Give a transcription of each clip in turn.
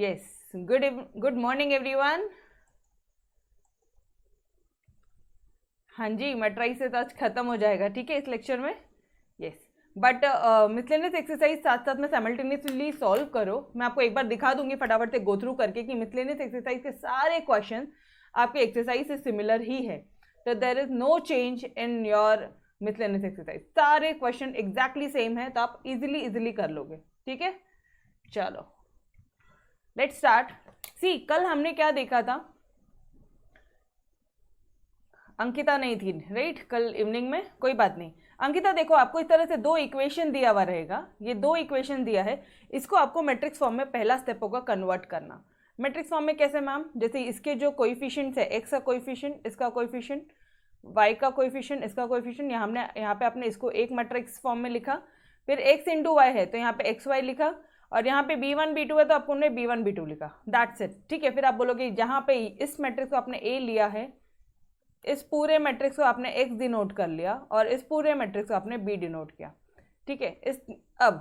Yes, good morning everyone. हाँ जी, matrices आज खत्म हो जाएगा, ठीक है, इस लेक्चर में। यस, बट मिसलेनियस एक्सरसाइज साथ साथ में साइमल्टेनियसली सॉल्व करो। मैं आपको एक बार दिखा दूंगी फटाफट से गो थ्रू करके कि मिसलेनियस एक्सरसाइज के सारे क्वेश्चन आपके एक्सरसाइज से सिमिलर ही है, तो there is no change in your miscellaneous exercise. सारे क्वेश्चन एग्जैक्टली सेम है, तो आप इजिली कर लोगे, ठीक है। चलो लेट्स स्टार्ट। सी, कल हमने क्या देखा था, अंकिता नहीं थी राइट कल इवनिंग में, कोई बात नहीं। अंकिता देखो, आपको इस तरह से दो इक्वेशन दिया हुआ रहेगा, ये दो इक्वेशन दिया है, इसको आपको मैट्रिक्स फॉर्म में पहला स्टेप होगा कन्वर्ट करना। मैट्रिक्स फॉर्म में कैसे मैम, जैसे इसके जो कोएफिशिएंट्स है, एक्स का कोएफिशिएंट, इसका कोएफिशिएंट, वाई का कोएफिशिएंट, इसका कोएफिशिएंट, यहाँ पे आपने इसको एक मैट्रिक्स फॉर्म में लिखा, फिर एक्स इंटू वाई है तो यहाँ पे एक्स वाई लिखा, और यहाँ पे b1 b2 है तो आपको b1 b2 लिखा, दैट्स इट, ठीक है। फिर आप बोलोगे जहाँ पे इस मैट्रिक्स को आपने a लिया है, इस पूरे मैट्रिक्स को आपने x डिनोट कर लिया, और इस पूरे मैट्रिक्स को आपने b डिनोट किया, ठीक है। अब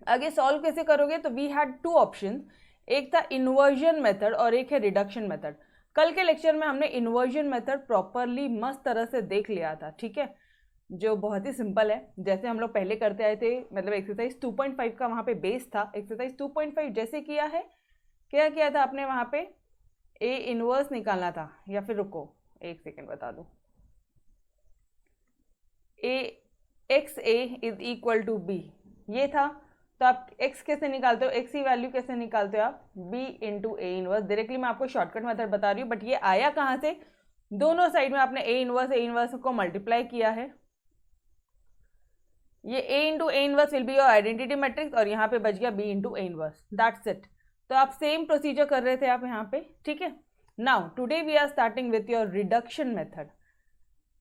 आगे सॉल्व कैसे करोगे, तो वी हैड टू ऑप्शन, एक था इन्वर्जन मेथड और एक है रिडक्शन मेथड। कल के लेक्चर में हमने इन्वर्जन मेथड प्रॉपरली मस्त तरह से देख लिया था, ठीक है, जो बहुत ही सिंपल है, जैसे हम लोग पहले करते आए थे, मतलब एक्सरसाइज 2.5 का वहाँ पे बेस था। एक्सरसाइज 2.5 जैसे किया है, क्या किया था आपने वहाँ पे, ए इनवर्स निकालना था, या फिर रुको एक सेकेंड बता दो, A X A is equal to B, ये था। तो आप x कैसे निकालते हो, x की वैल्यू कैसे निकालते हो आप, b into A inverse. Directly मैं आपको शॉर्टकट मेथड बता रही हूँ, बट ये आया कहाँ से, दोनों साइड में आपने ए इनवर्स को मल्टीप्लाई किया है। ये a into A inverse will be your identity matrix, और यहाँ पे बच गया b into A inverse, that's it. तो आप सेम प्रोसीजर कर रहे थे आप यहाँ पे, ठीक है। Now today we are starting with your reduction method.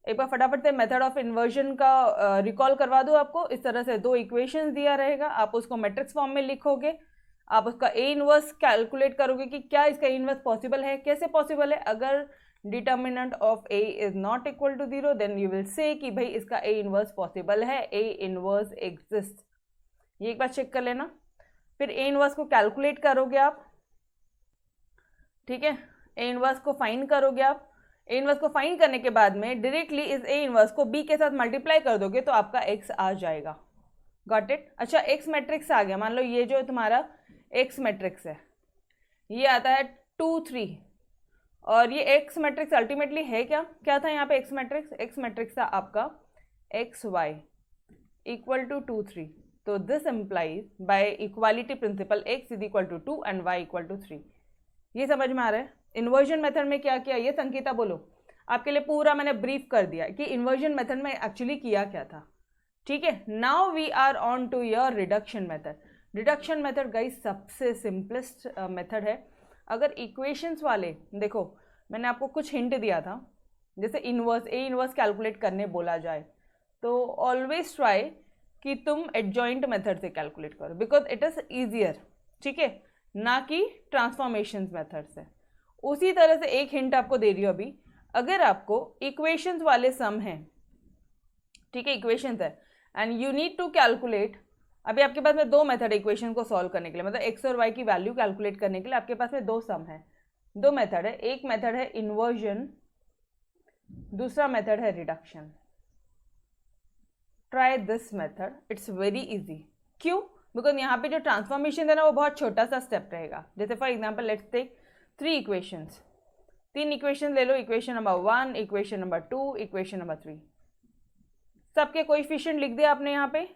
एक बार फटाफट से मेथड ऑफ इन्वर्जन का रिकॉल करवा दूँ आपको। इस तरह से दो इक्वेशंस दिया रहेगा, आप उसको मैट्रिक्स फॉर्म में लिखोगे, आप उसका ए इनवर्स कैलकुलेट करोगे कि क्या इसका इनवर्स पॉसिबल है। कैसे पॉसिबल है, अगर determinant of A is not equal to 0 then you will say कि भाई इसका ए इनवर्स पॉसिबल है, ए इनवर्स एग्जिस्ट। ये एक बार चेक कर लेना। फिर ए इनवर्स को कैलकुलेट करोगे आप, ठीक है, ए इनवर्स को फाइंड करोगे आप। ए इनवर्स को फाइंड करने के बाद में डायरेक्टली इस ए इनवर्स को बी के साथ मल्टीप्लाई कर दोगे तो आपका एक्स आ जाएगा। Got it. अच्छा, एक्स मैट्रिक्स आ गया, मान लो ये जो तुम्हारा एक्स मैट्रिक्स है, ये आता है 2 3, और ये एक्स मैट्रिक्स अल्टीमेटली है क्या था यहाँ पे एक्स मैट्रिक्स था आपका एक्स वाई इक्वल टू 2 3। तो this implies by equality principle x is equal to 2 and y equal to 3। ये समझ में आ रहा है। इन्वर्जन मेथड में क्या किया, ये संकेता बोलो, आपके लिए पूरा मैंने ब्रीफ कर दिया कि इन्वर्जन मेथड में एक्चुअली किया क्या था, ठीक है। Now we are on to your reduction method. Reduction method guys सबसे सिंपलेस्ट मेथड है। अगर इक्वेशंस वाले, देखो मैंने आपको कुछ हिंट दिया था, जैसे ए इनवर्स कैलकुलेट करने बोला जाए तो ऑलवेज ट्राई कि तुम एडजॉइंट मेथड से कैलकुलेट करो, बिकॉज इट इज ईजियर, ठीक है, ना कि ट्रांसफॉर्मेशन मेथड से। उसी तरह से एक हिंट आपको दे रही हूँ अभी, अगर आपको इक्वेशंस वाले सम हैं, ठीक है, इक्वेशंस है and you need to calculate, अभी आपके पास में दो मेथड है इक्वेशन को सॉल्व करने के लिए, मतलब एक्स और वाई की वैल्यू कैलकुलेट करने के लिए आपके पास में दो सम है, दो मेथड है। एक मेथड है इन्वर्जन, दूसरा मेथड है reduction. Try this method, it's very easy. क्यों, बिकॉज यहाँ पे जो ट्रांसफॉर्मेशन है ना वो बहुत छोटा सा स्टेप रहेगा। जैसे for example let's take 3 equations, 3 equation ले लो, equation number 1, equation number 2, equation number 3, सबके कोएफिशिएंट लिख दिया आपने यहाँ पे।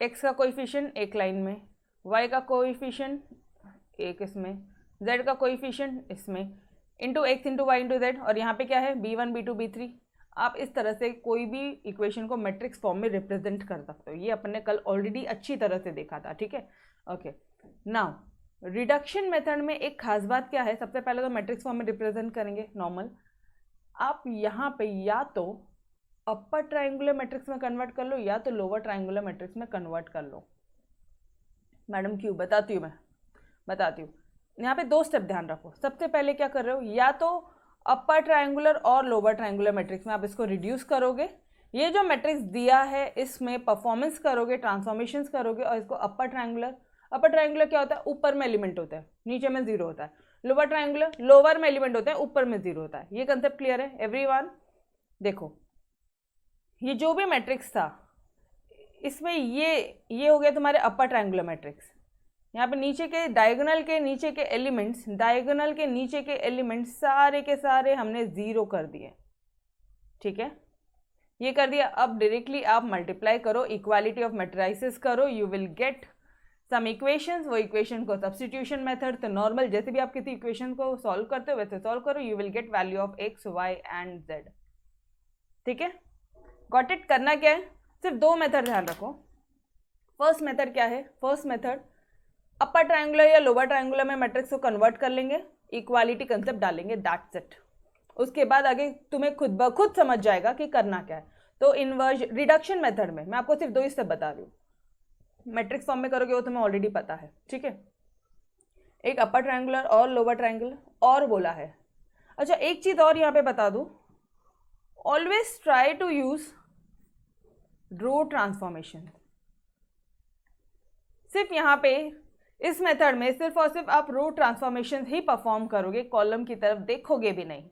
x का कोएफिशिएंट एक लाइन में, y का कोएफिशिएंट एक इसमें, z का कोएफिशिएंट इसमें, into x into y into z, और यहाँ पे क्या है b1 b2 b3। आप इस तरह से कोई भी इक्वेशन को मैट्रिक्स फॉर्म में रिप्रेजेंट कर सकते हो, ये अपन ने कल ऑलरेडी अच्छी तरह से देखा था, ठीक है। ओके, नाउ रिडक्शन मेथड में एक खास बात क्या है, सबसे पहले तो मैट्रिक्स फॉर्म में रिप्रेजेंट करेंगे नॉर्मल। आप यहाँ पे या तो अपर ट्राइंगुलर मैट्रिक्स में कन्वर्ट कर लो या तो लोअर ट्राइंगुलर मैट्रिक्स में कन्वर्ट कर लो। मैडम क्यों, बताती हूँ, मैं बताती हूँ। यहाँ पे दो स्टेप ध्यान रखो। सबसे पहले क्या कर रहे हो, या तो अपर ट्राइंगुलर और लोअर ट्राइंगुलर मैट्रिक्स में आप इसको रिड्यूस करोगे, ये जो मैट्रिक्स दिया है इसमें परफॉर्मेंस करोगे, ट्रांसफॉर्मेशंस करोगे, और इसको अपर ट्राइंगुलर अपर ट्रायंगुलर क्या होता है, ऊपर में एलिमेंट होता है, नीचे में जीरो होता है। लोअर ट्रायंगुलर लोअर में एलिमेंट होता है, ऊपर में जीरो होता है। ये कंसेप्ट क्लियर है एवरीवन? देखो ये जो भी मैट्रिक्स था इसमें ये हो गया तुम्हारे अपर ट्रायंगुलर मैट्रिक्स। यहाँ पे नीचे के डायगोनल के नीचे के एलिमेंट्स, डायगोनल के नीचे के एलिमेंट्स सारे के सारे हमने जीरो कर दिए, ठीक है, ये कर दिया। अब डायरेक्टली आप मल्टीप्लाई करो, इक्वालिटी ऑफ मैट्रिसेस करो, you will get some equations. वो इक्वेशन को सब्स्टिट्यूशन मेथड, तो नॉर्मल जैसे भी आप किसी इक्वेशन को सॉल्व करते हो वैसे सॉल्व करो, you will get value of x y and z, ठीक है। Got it? करना क्या है, सिर्फ दो मेथड ध्यान रखो। फर्स्ट मेथड क्या है, फर्स्ट मेथड अपर ट्रायंगुलर या लोअर ट्रायंगुलर में मैट्रिक्स को कन्वर्ट कर लेंगे, इक्वालिटी कंसेप्ट डालेंगे, दैट्स इट। उसके बाद आगे तुम्हें खुद ब खुद समझ जाएगा कि करना क्या है। तो इन्वर्ज रिडक्शन मेथड में मैं आपको सिर्फ दो ही स्टेप बता रही हूँ, मैट्रिक्स फॉर्म में करोगे वो तुम्हें ऑलरेडी पता है, ठीक है। एक अपर ट्रायंगुलर और लोअर ट्रायंगुलर और बोला है। अच्छा एक चीज और यहाँ पे बता दूं, always try to use row transformation. सिर्फ यहाँ पे इस मेथड में सिर्फ और सिर्फ आप रो ट्रांसफॉर्मेशन ही परफॉर्म करोगे, कॉलम की तरफ देखोगे भी नहीं,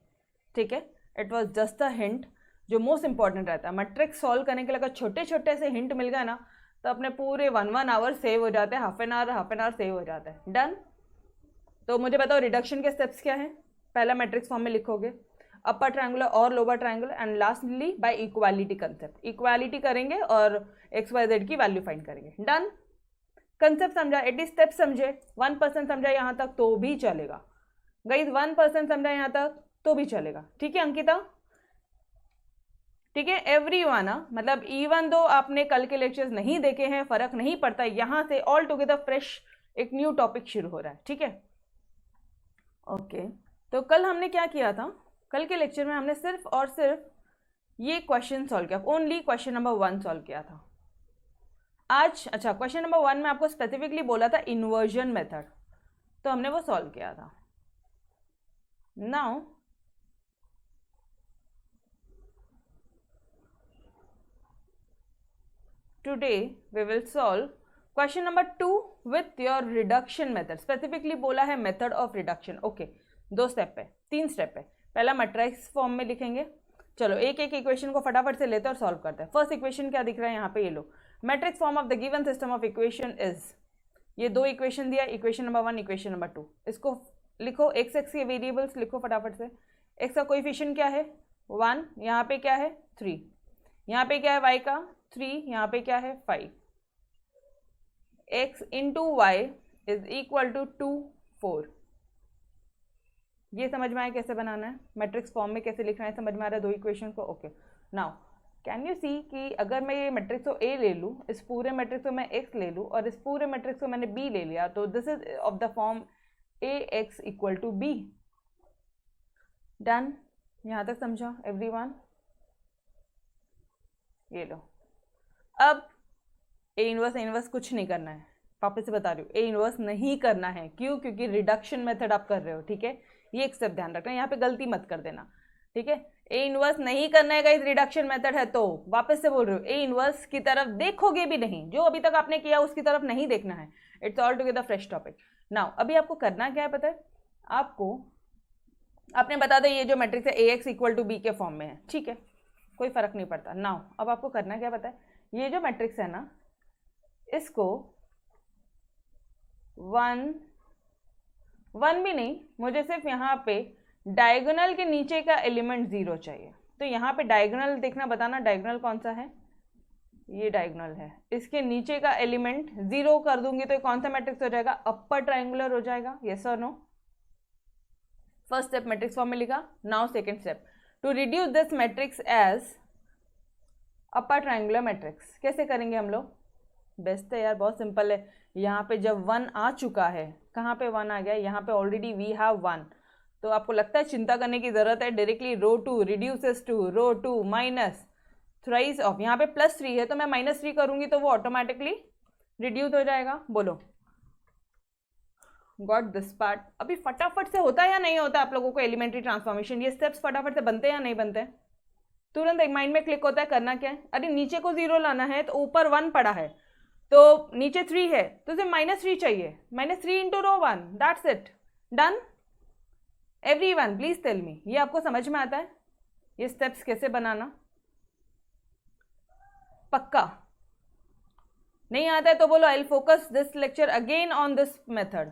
ठीक है। It was just a hint जो मोस्ट इंपॉर्टेंट रहता है। मैट्रिक्स सॉल्व करने के लिए अगर छोटे छोटे से हिंट मिल गए ना तो अपने पूरे 1 आवर सेव हो जाते हैं, हाफ एन आवर सेव हो जाता है। डन। तो मुझे बताओ रिडक्शन के स्टेप्स क्या है। पहला मैट्रिक्स फॉर्म में लिखोगे अपर ट्रायंगुलर और lower triangular, and lastly by equality concept, equality करेंगे और एक्स वाई जेड की वैल्यू फाइंड करेंगे। डन। कंसेप्ट समझा, 80 स्टेप समझे, 1% समझा यहाँ तक तो भी चलेगा गाइस, 1% समझा यहाँ तक तो भी चलेगा, ठीक है अंकिता, ठीक है एवरीवन। मतलब इवन दो आपने कल के लेक्चर्स नहीं देखे हैं फर्क नहीं पड़ता, यहाँ से ऑल टुगेदर फ्रेश एक न्यू टॉपिक शुरू हो रहा है, ठीक है। ओके तो कल हमने क्या किया था, कल के लेक्चर में हमने सिर्फ और सिर्फ ये क्वेश्चन सॉल्व किया, ओनली क्वेश्चन नंबर 1 सॉल्व किया था आज। अच्छा क्वेश्चन नंबर 1 में आपको स्पेसिफिकली बोला था इन्वर्जन मेथड, तो हमने वो सॉल्व किया था। Now today we will solve question number 2 with your reduction method. Specifically बोला है method of reduction. Okay 2 step पे, 3 स्टेप पे। पहला मैट्रिक्स फॉर्म में लिखेंगे, चलो एक एक इक्वेशन को फटाफट से लेते हैं और सॉल्व करते हैं। फर्स्ट इक्वेशन क्या दिख रहा है यहाँ पे, ये लो, matrix form of the given system of equation is, ये 2 इक्वेशन दिया, इक्वेशन नंबर 1 इक्वेशन नंबर 2। इसको लिखो, एक्स एक्स के वेरिएबल्स लिखो फटाफट से। एक्स का कोएफिशिएंट क्या है 1, यहाँ पे क्या है 3, यहाँ पे क्या है वाई का 3, यहाँ पे क्या है 5। X into y is equal to 2 4। ये समझ में आया कैसे बनाना है, मैट्रिक्स फॉर्म में कैसे लिखना है, समझ में आ रहा है 2 इक्वेशन को। Okay now can you see कि अगर मैं ये मैट्रिक्स को ए ले लूँ, इस पूरे मैट्रिक्स को मैं एक्स ले लूँ और इस पूरे मैट्रिक्स को मैंने बी ले लिया, तो this is of the form A X equal to B. Done. यहाँ तक समझा एवरीवन? ये लो, अब ए इनवर्स कुछ नहीं करना है, वापस से बता रही हूँ, ए इनवर्स नहीं करना है। क्यों? क्योंकि रिडक्शन मेथड आप कर रहे हो, ठीक है, ये एक स्टेप ध्यान रखना, यहाँ पे गलती मत कर देना, ठीक है। ए इनवर्स नहीं करना है गाइस, रिडक्शन मेथड है, तो वापस से बोल रहे हो ए इनवर्स की तरफ देखोगे भी नहीं, जो अभी तक आपने किया उसकी तरफ नहीं देखना है। It's all together fresh topic. Now अभी आपको करना क्या है पता है आपको, आपने बता दें ये जो मैट्रिक्स है ए एक्स इक्वल टू बी के फॉर्म में है, ठीक है, कोई फर्क नहीं पड़ता। नाउ अब आपको करना क्या पता है, ये जो मैट्रिक्स है ना इसको 1 भी नहीं, मुझे सिर्फ यहाँ पे डायगोनल के नीचे का एलिमेंट 0 चाहिए। तो यहाँ पे डायगोनल देखना, बताना डायगोनल कौन सा है, ये डायगोनल है, इसके नीचे का एलिमेंट 0 कर दूंगी तो कौन सा मैट्रिक्स हो जाएगा, अपर ट्रायंगुलर हो जाएगा। यस और no? First step matrix form में लिखा। Now second step, to reduce this matrix as upper triangular matrix. कैसे करेंगे हम लोग? बेस्ट है यार, बहुत सिंपल है। यहाँ पे जब 1 आ चुका है, कहाँ पे 1 आ गया, यहाँ पे ऑलरेडी वी हैव 1, तो आपको लगता है चिंता करने की जरूरत है, directly row 2 reduces to row 2 minus thrice of, यहाँ पे +3 है तो मैं -3 करूंगी तो वो ऑटोमेटिकली रिड्यूस हो जाएगा। बोलो गॉट दिस पार्ट? अभी फटाफट से होता है या नहीं होता आप लोगों को एलिमेंट्री ट्रांसफॉर्मेशन, ये स्टेप्स फटाफट से बनते हैं या नहीं बनते? तुरंत एक माइंड में क्लिक होता है, करना क्या है, अरे नीचे को 0 लाना है तो ऊपर 1 पड़ा है तो नीचे 3 है तो सिर्फ -3 चाहिए, -3 into row 1, that's it, done. Everyone please tell me, ये आपको समझ में आता है ये स्टेप्स कैसे बनाना? पक्का नहीं आता है तो बोलो, I will focus this lecture again on this method.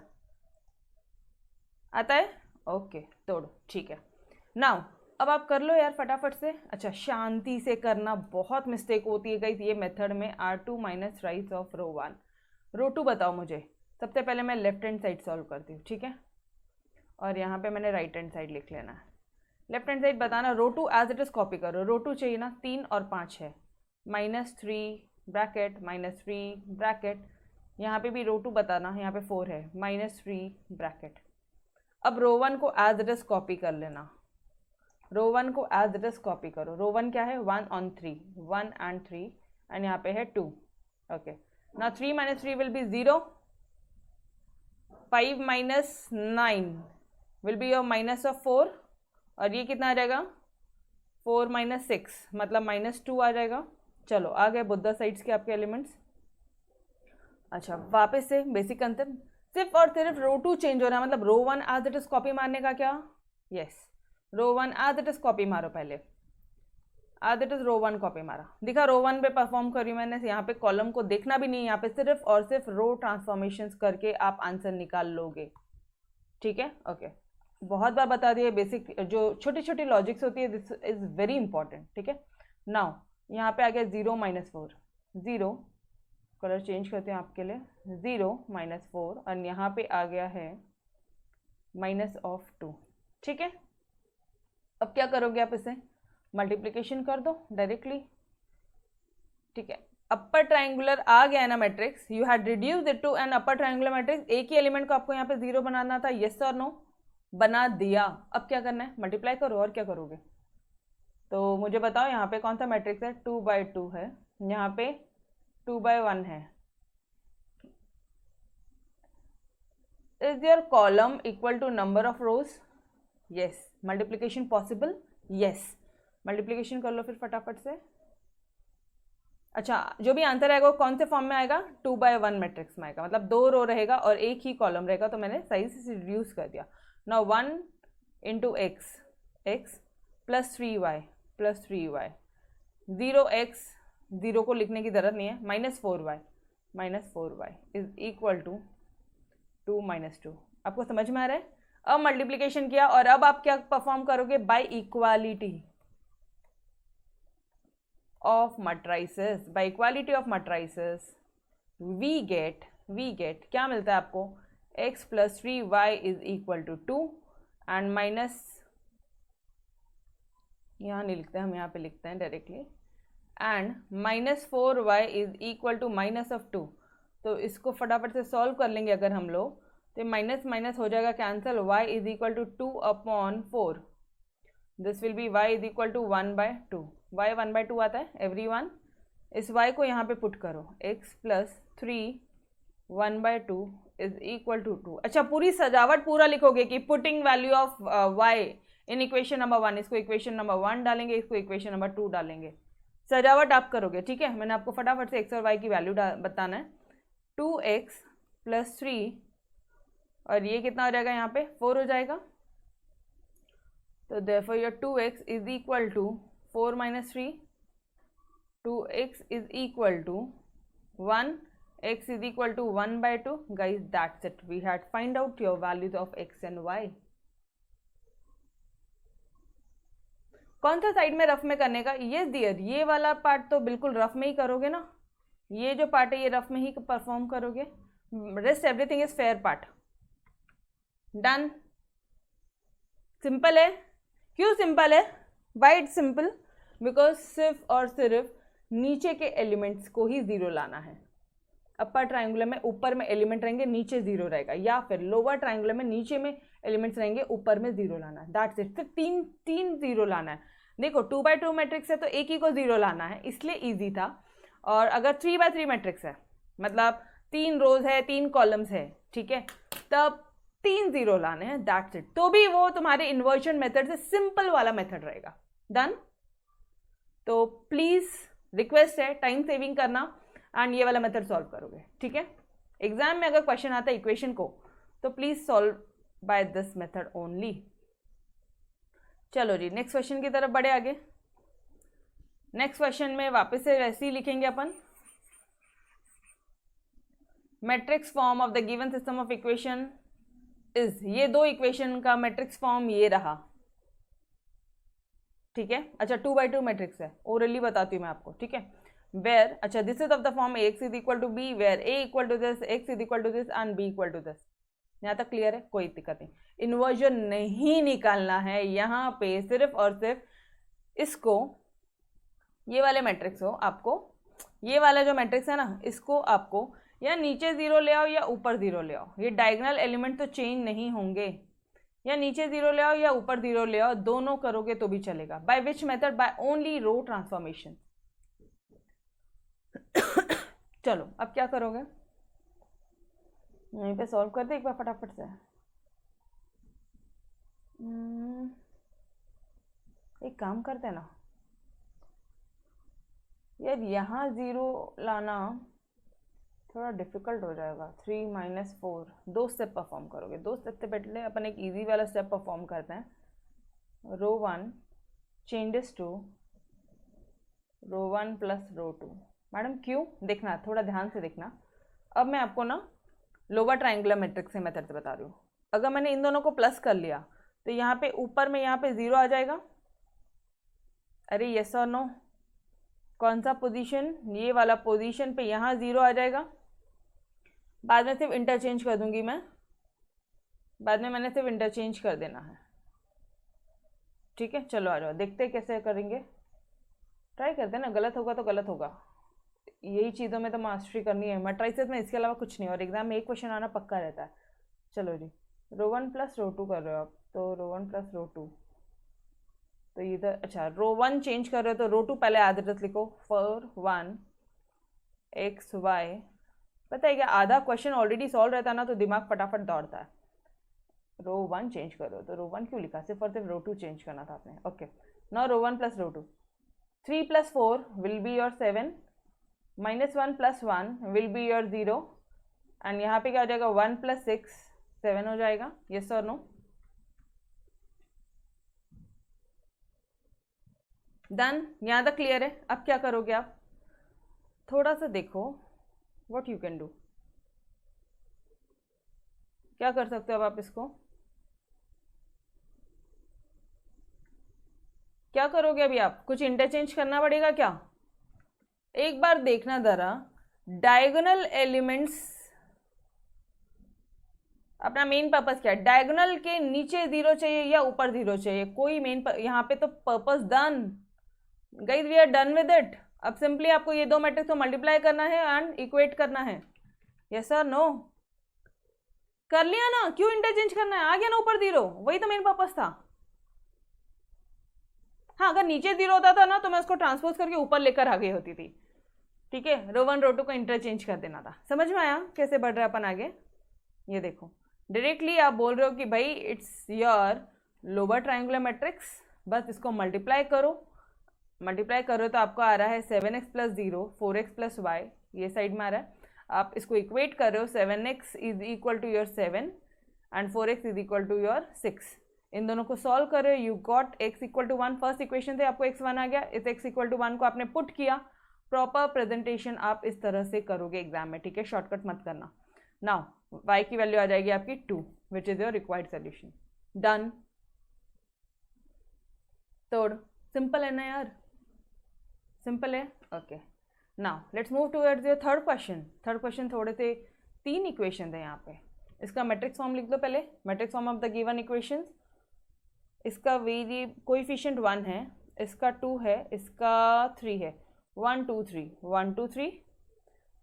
आता है? ओके, तोड़ो, ठीक है। नाउ अब आप कर लो यार फटाफट से। अच्छा, शांति से करना, बहुत मिस्टेक होती है गाइस ये मेथड में। R2 minus rise of row 1, रो 2 बताओ मुझे। सबसे पहले मैं लेफ्ट हैंड साइड सॉल्व करती हूँ, ठीक है, और यहाँ पे मैंने राइट हैंड साइड लिख लेना है। लेफ्ट हैंड साइड बताना, रो 2 एज इट इज कॉपी करो। रो 2 चाहिए ना, 3 और 5 है, -3 ब्रैकेट -3 ब्रैकेट, यहाँ पे भी रो 2 बताना, यहाँ पे 4 है, -3 ब्रैकेट। अब रो 1 को एज इट इज कॉपी कर लेना, रो 1 को एज इट इज कॉपी करो। रो 1 क्या है, 1 on 3, 1 and 3, एंड यहाँ पे है 2। Okay, now 3 minus 3 will B 0, 5 minus 9 will be your minus of 4, और ये कितना आ जाएगा, 4 minus 6 मतलब -2 आ जाएगा। चलो आ गए बुद्धा साइड्स के आपके एलिमेंट्स। अच्छा, वापस से बेसिक कंसेप्ट, सिर्फ और सिर्फ रो 2 चेंज हो रहा है, मतलब row 1 as it is copy मारने का क्या, yes, row 1 as it is copy मारो, पहले as it is row 1 copy मारा, दिखा रो 1 पे परफॉर्म करी मैंने। यहाँ पे कॉलम को देखना भी नहीं, यहाँ पे सिर्फ और सिर्फ रो ट्रांसफॉर्मेशंस करके आप आंसर निकाल लोगे, ठीक है। ओके, बहुत बार बता दिया, बेसिक जो छोटी छोटी लॉजिक्स होती है, दिस इज वेरी इंपॉर्टेंट, ठीक है। नाउ यहाँ पे आ गया 0 - 4, 0, कलर चेंज करते हैं आपके लिए, 0 - 4, और यहाँ पे आ गया है -2, ठीक है। अब क्या करोगे आप, इसे मल्टीप्लिकेशन कर दो डायरेक्टली, ठीक है। अपर ट्राइंगुलर आ गया ना matrix, you had reduced it to an upper triangular matrix. एक ही एलिमेंट को आपको यहाँ पे 0 बनाना था, यस और नो, बना दिया। अब क्या करना है, मल्टीप्लाई करो, और क्या करोगे। तो मुझे बताओ यहाँ पे कौन सा मैट्रिक्स है, 2/2 है, यहाँ पे 2/1 है। Is your column equal to number of rows, yes. Multiplication possible, yes, multiplication कर लो फिर फटाफट से। अच्छा, जो भी आंसर आएगा वो कौन से फॉर्म में आएगा, 2/1 मैट्रिक्स में आएगा, मतलब 2 रो रहेगा और एक ही कॉलम रहेगा, तो मैंने साइज रिड्यूस कर दिया। Now 1 × x plus 3y plus 3y, 0x, 0 को लिखने की ज़रूरत नहीं है, -4y इज इक्वल टू 2 - 2। आपको समझ में आ रहा है। अब मल्टीप्लिकेशन किया, और अब आप क्या परफॉर्म करोगे, by equality of matrices, by equality of matrices we get क्या मिलता है आपको, x plus 3y is equal to 2, and minus, यहाँ नहीं लिखते हम, यहाँ पे लिखते हैं directly, and -4y is equal to -2। तो इसको फटाफट से सॉल्व कर लेंगे अगर हम लोग, तो माइनस माइनस हो जाएगा cancel, y is equal to 2/4, this will be y is equal to 1/2, y 1/2 आता है एवरीवन। इस y को यहाँ पे पुट करो, x plus 3 1/2 is equal to 2। अच्छा, पूरी सजावट पूरा लिखोगे कि putting value of y in equation number 1, इसको इक्वेशन नंबर 1 डालेंगे, इसको इक्वेशन नंबर 2 डालेंगे, सजावट आप करोगे, ठीक है। मैंने आपको फटाफट से x और y की वैल्यू बताना है, 2x प्लस 3, और ये कितना हो जाएगा, यहाँ पे 4 हो जाएगा, तो therefore your 2x is equal to 4 - 3, 2x is equal to 1, x is equal to 1/2। Guys that's it, we had find out your values of x and y। कौन सा साइड में रफ में करने का, यस डियर, ये वाला part तो बिल्कुल रफ में ही करोगे ना, ये जो पार्ट है ये रफ में ही परफॉर्म करोगे, rest everything is fair part, done. Simple है, क्यों सिंपल है, वाई इट्स सिंपल, बिकॉज सिर्फ और सिर्फ नीचे के एलिमेंट्स को ही 0 लाना है। अपर ट्राइंगुलर में ऊपर में एलिमेंट रहेंगे, नीचे 0 रहेगा, या फिर लोअर ट्राइंगुलर में नीचे में एलिमेंट्स रहेंगे, ऊपर में 0 लाना है, दैट्स इट। सिर्फ तीन 0 लाना है। देखो 2/2 मैट्रिक्स है तो एक ही को 0 लाना है, इसलिए ईजी था। और अगर 3/3 मैट्रिक्स है, मतलब 3 रोज है, 3 कॉलम्स है, ठीक है, तब 3 0 लाने हैं, दैट्स इट। तो भी वो तुम्हारे इन्वर्जन मेथड से सिंपल वाला मेथड रहेगा, डन। तो प्लीज रिक्वेस्ट है टाइम सेविंग करना, एंड ये वाला मेथड सॉल्व करोगे, ठीक है। एग्जाम में अगर क्वेश्चन आता है इक्वेशन को तो please solve by this method only. चलो जी नेक्स्ट क्वेश्चन की तरफ बढ़े आगे। नेक्स्ट क्वेश्चन में वापस से वैसे ही लिखेंगे अपन, matrix form of the given system of equation is, ये दो इक्वेशन का मैट्रिक्स फॉर्म ये रहा, ठीक है। अच्छा 2x2 मैट्रिक्स है, ओरली बताती हूँ मैं आपको, ठीक है। वेयर, अच्छा this is of the form ax is equal to b, where a equal to this, x is equal to this and b equal to this. यहाँ तक क्लियर है, कोई दिक्कत नहीं। इन्वर्जन नहीं निकालना है यहाँ पे, सिर्फ और सिर्फ इसको, ये वाले मैट्रिक्स हो आपको, ये वाला जो मैट्रिक्स है ना, इसको आपको या नीचे 0 ले आओ या ऊपर 0 ले आओ, ये डायगोनल एलिमेंट तो चेंज नहीं होंगे, या नीचे 0 ले आओ या ऊपर 0 ले आओ, दोनों करोगे तो भी चलेगा। By which method? By only row transformation. चलो अब क्या करोगे, यहीं पे सॉल्व कर दे एक बार फटाफट से। एक काम करते हैं ना यार, यहाँ 0 लाना थोड़ा डिफिकल्ट हो जाएगा। 3 - 4 दो स्टेप परफॉर्म करोगे, दो स्टेप से पहले अपन एक इजी वाला स्टेप परफॉर्म करते हैं। Row 1 changes to row 1 plus row 2। Madam क्यों, देखना थोड़ा ध्यान से देखना। अब मैं आपको ना लोअर ट्रायंगुलर मैट्रिक्स के मेथड से बता रही हूँ। अगर मैंने इन दोनों को प्लस कर लिया तो यहाँ पे ऊपर में यहाँ पे 0 आ जाएगा। अरे यस और नो, कौन सा पोजीशन, ये वाला पोजीशन पे यहाँ 0 आ जाएगा। बाद में सिर्फ इंटरचेंज कर दूंगी मैं, बाद में मैंने सिर्फ इंटरचेंज कर देना है, ठीक है। चलो आ जाओ, देखते हैं कैसे करेंगे, ट्राई करते हैं ना, गलत होगा तो गलत होगा, यही चीज़ों में तो मास्टरी करनी है मैट्रिसेस में, इसके अलावा कुछ नहीं। और एग्जाम में एक क्वेश्चन आना पक्का रहता है। चलो जी, रो 1 प्लस रो 2 कर रहे हो आप, तो रो 1 प्लस रो 2, तो इधर अच्छा रो 1 चेंज कर रहे हो तो रो 2 पहले एड्रेस लिखो, 4 1 x y। पता है क्या, आधा क्वेश्चन ऑलरेडी सॉल्व रहता है ना तो दिमाग फटाफट दौड़ता है। रो 1 चेंज करो तो रो 1 क्यों लिखा, सिर्फ और सिर्फ रो 2 चेंज करना था आपने। Okay, now row 1 plus row 2, 3 + 4 will be your 7, -1 + 1 will be your 0, and यहाँ पे क्या हो जाएगा, 1 + 6 7 हो जाएगा। यस और नो? डन, यहाँ तक क्लियर है। अब क्या करोगे आप, थोड़ा सा देखो व्हाट यू कैन डू, क्या कर सकते हो अब आप इसको, क्या करोगे अभी आप, कुछ इंटरचेंज करना पड़ेगा क्या? एक बार देखना जरा, डायगोनल एलिमेंट्स, अपना मेन पर्पस क्या है, डायगोनल के नीचे 0 चाहिए या ऊपर 0 चाहिए, कोई मेन यहाँ पे तो purpose done guys, we are done with it. अब सिंपली आपको ये दो मैट्रिक्स को मल्टीप्लाई करना है एंड इक्वेट करना है। यस और नो? कर लिया ना, क्यों इंटरचेंज करना है, आ गया ना ऊपर 0, वही तो मेन पर्पस था। हाँ, अगर नीचे 0 होता था ना तो मैं उसको ट्रांसपोज करके ऊपर लेकर आ गई होती थी, ठीक है। रो 1 रो 2 को इंटरचेंज कर देना था। समझ में आया कैसे बढ़ रहा है अपन आगे? ये देखो, डायरेक्टली आप बोल रहे हो कि भाई it's your lower triangular matrix, बस इसको मल्टीप्लाई करो, मल्टीप्लाई करो तो आपको आ रहा है 7x + 0 4x + y, ये साइड में आ रहा है। आप इसको इक्वेट कर रहे हो, 7x is equal to your 7 and 4x is equal to your 6। इन दोनों को सॉल्व कर रहे हो, you got x equal to 1, first equation से आपको x1 आ गया, इस x इक्वल टू 1 को आपने पुट किया। प्रॉपर प्रेजेंटेशन आप इस तरह से करोगे एग्जाम में, ठीक है, शॉर्टकट मत करना। नाउ y की वैल्यू आ जाएगी आपकी 2, which is your required solution. Done, तोड़, सिंपल है ना यार, सिंपल है। Okay, now let's move towards your third question. Third question थोड़े से 3 इक्वेशन है यहाँ पे, इसका मैट्रिक्स फॉर्म लिख दो पहले, matrix form of the given equations. इसका वेरी कोएफिशिएंट 1 है, इसका 2 है, इसका 3 है, 1 2 3 1 2 3।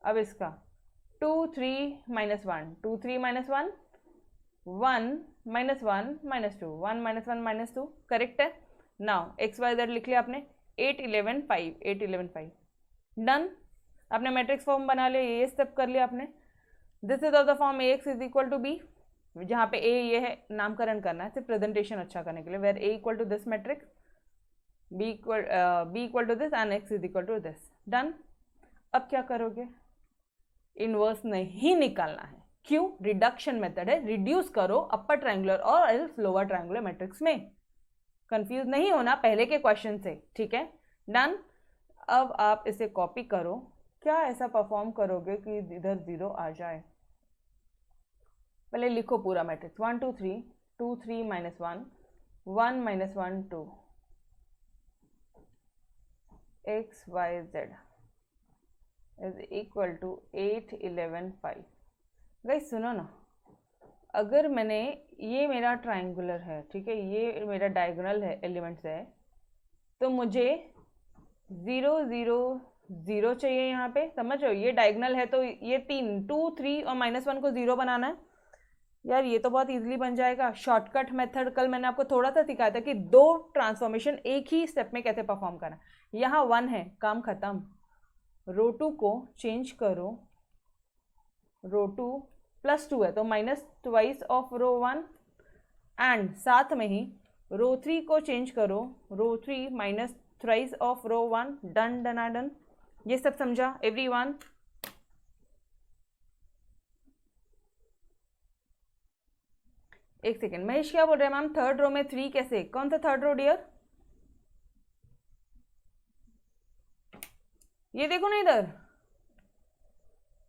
अब इसका 2 3 - 1 2 3 - 1 1 - 1 - 2 1 - 1 - 2, करेक्ट है। नाउ एक्स वाई जेड लिख लिया आपने, 8 11 5 8 11 5। डन, आपने मैट्रिक्स फॉर्म बना लिया, ये स्टेप कर लिया आपने। This is of the form ax is equal to b, जहाँ पे a ये है, नामकरण करना है सिर्फ प्रेजेंटेशन अच्छा करने के लिए, where a equal to this matrix, b equal to this and x is equal to this. Done, अब क्या करोगे, इनवर्स नहीं निकालना है। क्यों? रिडक्शन मेथड है, रिड्यूस करो अपर ट्रायंगुलर और एल्स लोअर ट्रायंगुलर मैट्रिक्स में। कंफ्यूज नहीं होना पहले के क्वेश्चन से, ठीक है। डन। अब आप इसे कॉपी करो। क्या ऐसा परफॉर्म करोगे कि इधर 0 आ जाए? पहले लिखो पूरा matrix 1 2 3 2 3 -1 1 -1 2 x y z is equal to 8 11 5। Guys सुनो ना, अगर मैंने ये मेरा ट्रायंगुलर है, ठीक है, ये मेरा डायगोनल है, एलिमेंट्स है, तो मुझे 0 0 0 चाहिए यहाँ पे। समझ रहे हो? ये डायगोनल है तो ये 3 2 3 और -1 को 0 बनाना है। यार ये तो बहुत इजीली बन जाएगा। शॉर्टकट मेथड कल मैंने आपको थोड़ा सा सिखाया था कि 2 ट्रांसफॉर्मेशन एक ही स्टेप में कैसे परफॉर्म करना। यहाँ 1 है, काम खत्म। रो 2 को चेंज करो, रो 2 +2 है तो -2 ऑफ रो 1, एंड साथ में ही रो 3 को चेंज करो, row 3 -3 of row 1। Done done done. ये सब समझा एवरीवन? एक सेकेंड, महेश क्या बोल रहे हैं मैम? थर्ड रो में 3 कैसे? कौन सा थर्ड रो डियर? ये देखो ना इधर,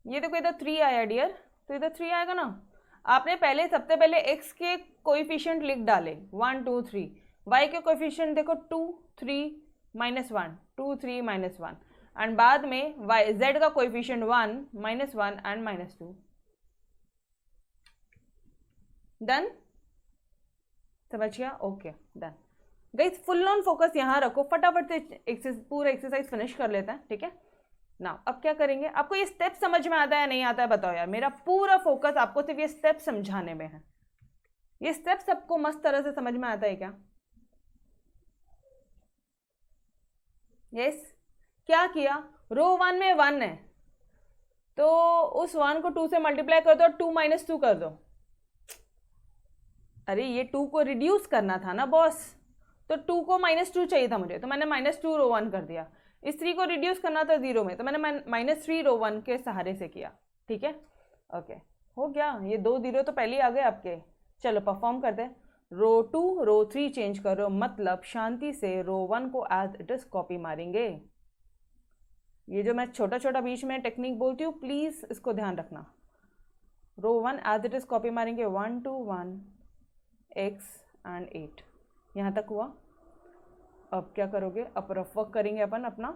ये देखो इधर 3 आया डियर, तो इधर 3 आएगा ना। आपने पहले सबसे पहले x के कोएफिशिएंट लिख डाले 1 2 3, y के कोएफिशिएंट देखो 2 3 -1 2 3 -1, एंड बाद में y z का कोएफिशिएंट 1 -1 एंड -2। डन? समझ गया? Okay done. Guys full on focus यहाँ रखो, फटाफट से पूरा एक्सरसाइज फिनिश कर लेते हैं, ठीक है ना। अब क्या करेंगे? आपको ये स्टेप समझ में आता है नहीं आता है बताओ यार? मेरा पूरा फोकस आपको सिर्फ ये स्टेप समझाने में है। ये स्टेप सबको मस्त तरह से समझ में आता है क्या? यस। क्या किया? रो 1 में 1 है तो उस 1 को 2 से मल्टीप्लाई कर दो और 2 - 2 कर दो। अरे ये 2 को रिड्यूस करना था ना बॉस, तो 2 को -2 चाहिए था मुझे, तो मैंने -2 रो 1 कर दिया। इस 3 को रिड्यूस करना था 0 में, तो मैंने -3 रो 1 के सहारे से किया, ठीक है। ओके हो गया। ये 2 0 तो पहले ही आ गए आपके। चलो परफॉर्म करते हैं। रो 2 रो 3 चेंज करो, मतलब शांति से रो 1 को एज इट इज कॉपी मारेंगे। ये जो मैं छोटा छोटा बीच में टेक्निक बोलती हूँ प्लीज इसको ध्यान रखना। रो 1 एज इट इज कॉपी मारेंगे, 1 2 1 x एंड 8। यहाँ तक हुआ। अब क्या करोगे? अब रफ वर्क करेंगे अपन अपना।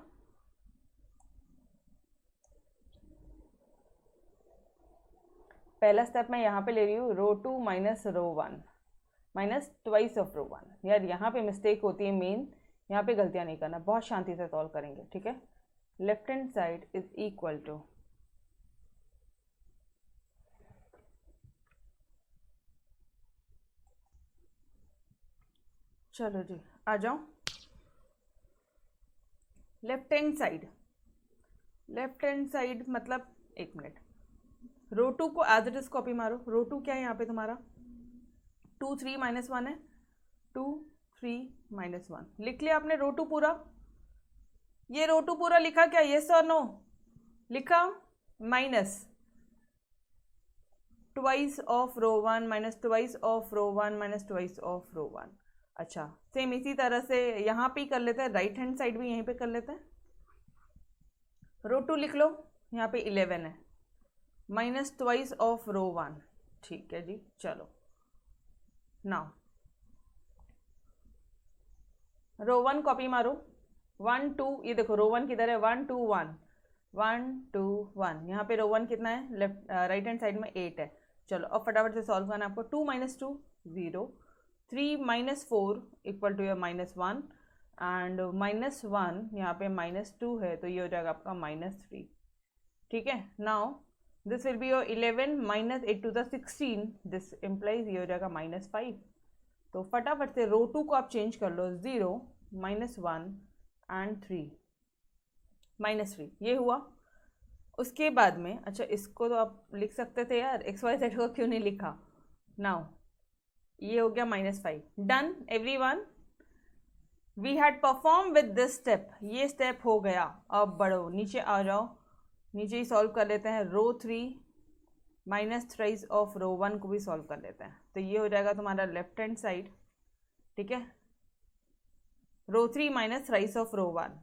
पहला स्टेप मैं यहाँ पे ले रही हूँ, रो 2 माइनस रो 1 -2 ऑफ रो 1। यार यहाँ पे मिस्टेक होती है मेन, यहाँ पे गलतियाँ नहीं करना, बहुत शांति से सॉल्व करेंगे, ठीक है। Left hand side is equal to, चलो जी आ जाओ। Left hand side, left hand side मतलब एक मिनट, रो 2 को एज इट इज कॉपी मारो। रो 2 क्या है यहाँ पे तुम्हारा? 2 3 -1 है, 2 3 -1 लिख लिया आपने। रो 2 पूरा, ये रो 2 पूरा लिखा क्या? यस और नो? लिखा। -2 of row 1 -2 of row 1 -2 of row 1। अच्छा सेम इसी तरह से यहाँ पे ही कर लेते हैं, राइट हैंड साइड भी यहीं पे कर लेते हैं। रो 2 लिख लो, यहाँ पे 11 है, -2 ऑफ रो 1, ठीक है जी। चलो नाउ रो 1 कॉपी मारो, 1 2, ये देखो रो 1 किधर है? 1 2 1 1 2 1। यहाँ पे रो 1 कितना है? लेफ्ट राइट हैंड साइड में 8 है। चलो अब फटाफट से सॉल्व करना आपको। 2 - 2 0, 3 - 4 इक्वल टू -1, एंड -1 यहाँ पे -2 है तो ये हो जाएगा आपका -3, ठीक है। Now this will be your 11 -8 to the 16, this implies ये हो जाएगा -5। तो फटाफट से रो 2 को आप चेंज कर लो, 0 -1 एंड 3 -3, ये हुआ। उसके बाद में अच्छा इसको तो आप लिख सकते थे यार, XYZ को क्यों नहीं लिखा? नाउ ये हो गया -5। Done everyone, we had perform with this step. ये स्टेप हो गया। अब बढ़ो नीचे आ जाओ, नीचे ही सॉल्व कर लेते हैं, रो 3 माइनस थ्राइस ऑफ रो 1 को भी सॉल्व कर लेते हैं। तो ये हो जाएगा तुम्हारा लेफ्ट हैंड साइड, ठीक है, row 3 minus thrice of row 1,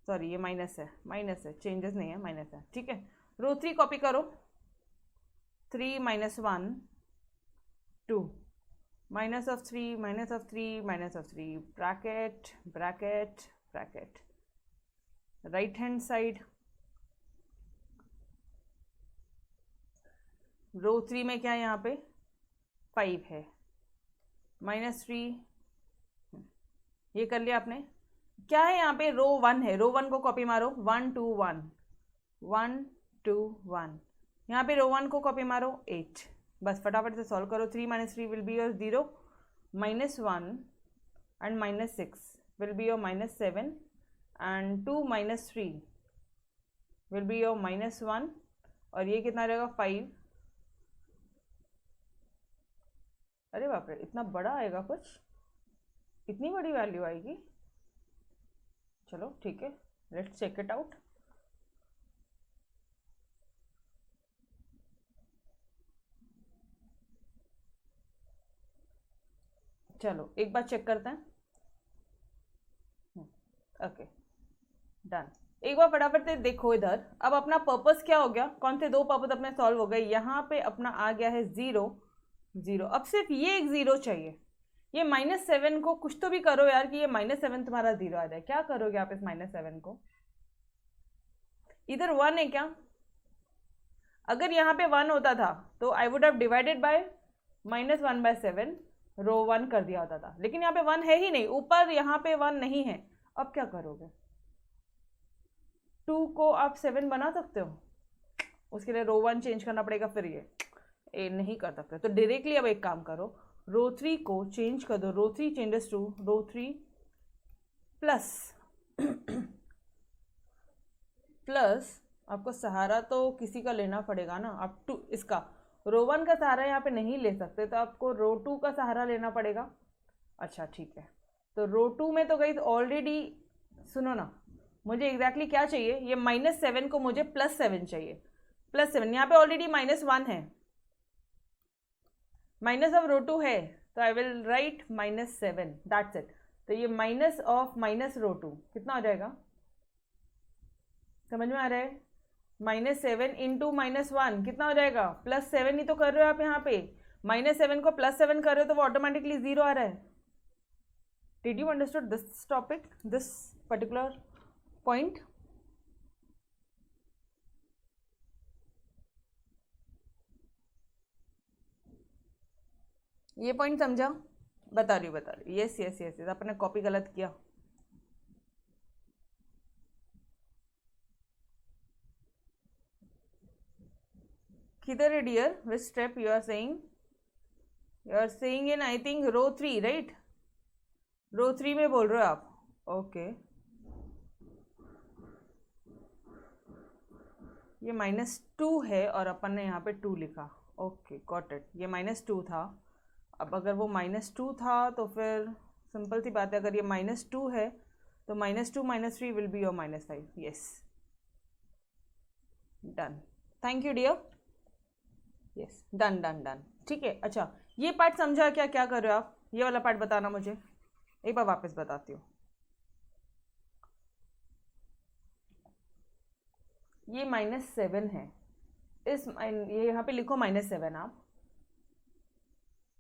sorry ये माइनस है, चेंजेस नहीं है, माइनस है, ठीक है। रो 3 कॉपी करो, 3 minus 1 2 minus of 3 minus of 3 minus of 3 bracket bracket bracket, right hand side row 3 में क्या है यहाँ पे 5 है, -3, ये कर लिया आपने। क्या है यहाँ पे रो 1 है, रो 1 को कॉपी मारो, 1 2 1 1 2 1, यहाँ पे रो 1 को कॉपी मारो 8, बस फटाफट से सॉल्व करो। 3 minus 3 will be your 0, -1 and -6 will be your -7 and 2 minus 3 will be your -1 और ये कितना रहेगा 5। अरे बाप रे, इतना बड़ा आएगा, कुछ इतनी बड़ी वैल्यू आएगी, चलो ठीक है, लेट्स चेक इट आउट। चलो एक बार चेक करते हैं, ओके डन। एक बार फटाफट से देखो इधर, अब अपना पर्पस क्या हो गया, कौन से 2 पर्पस अपने सॉल्व हो गए। यहाँ पे अपना आ गया है 0 0, अब सिर्फ ये एक 0 चाहिए। ये -7 को कुछ तो भी करो यार कि ये -7 तुम्हारा 0 आ जाए। क्या करोगे आप इस -7 को, इधर 1 है क्या, अगर यहाँ पे 1 होता था तो I would have divided by -1/7 रो 1 कर दिया होता था, लेकिन यहाँ पे 1 है ही नहीं, ऊपर यहाँ पे 1 नहीं है। अब क्या करोगे, 2 को आप 7 बना सकते हो, उसके लिए रो 1 चेंज करना पड़ेगा, फिर ये नहीं कर सकते। तो डायरेक्टली अब एक काम करो, रो 3 को चेंज कर दो, row 3 changes to row 3 plus plus आपको सहारा तो किसी का लेना पड़ेगा ना, आप टू इसका रो 1 का सहारा यहाँ पे नहीं ले सकते, तो आपको रो 2 का सहारा लेना पड़ेगा। अच्छा ठीक है, तो रो 2 में तो गई ऑलरेडी, सुनो ना, मुझे एग्जैक्टली क्या चाहिए, ये -7 को मुझे +7 चाहिए, +7, यहाँ पे ऑलरेडी -1 है, माइनस ऑफ रो 2 है, तो I will write -7, that's it. तो ये माइनस ऑफ माइनस रो 2 कितना हो जाएगा, समझ में आ रहा है, -7 इंटू -1 कितना हो जाएगा, +7 ही तो कर रहे हो आप यहाँ पे, -7 को +7 कर रहे हो तो वो ऑटोमेटिकली 0 आ रहा है। Did you understood this topic, this particular point? ये पॉइंट समझा, बता रही हूँ, यस यस यस यस, अपने कॉपी गलत किया। किधर है dear, which step you are saying, you are saying in I think row 3 right, row 3 में बोल रहे हो आप, ओके। ये -2 है और अपन ने यहाँ पे 2 लिखा, ओके गॉट इट, ये -2 था। अब अगर वो -2 था तो फिर सिंपल सी बात है, अगर ये -2 है तो -2 -3 will be your -5, yes done, thank you dear, yes done done done, ठीक है। अच्छा ये पार्ट समझा क्या, क्या कर रहे हो आप, ये वाला पार्ट बताना मुझे, एक बार वापस बताती हूँ। ये -7 है, ये यहाँ पे लिखो -7, आप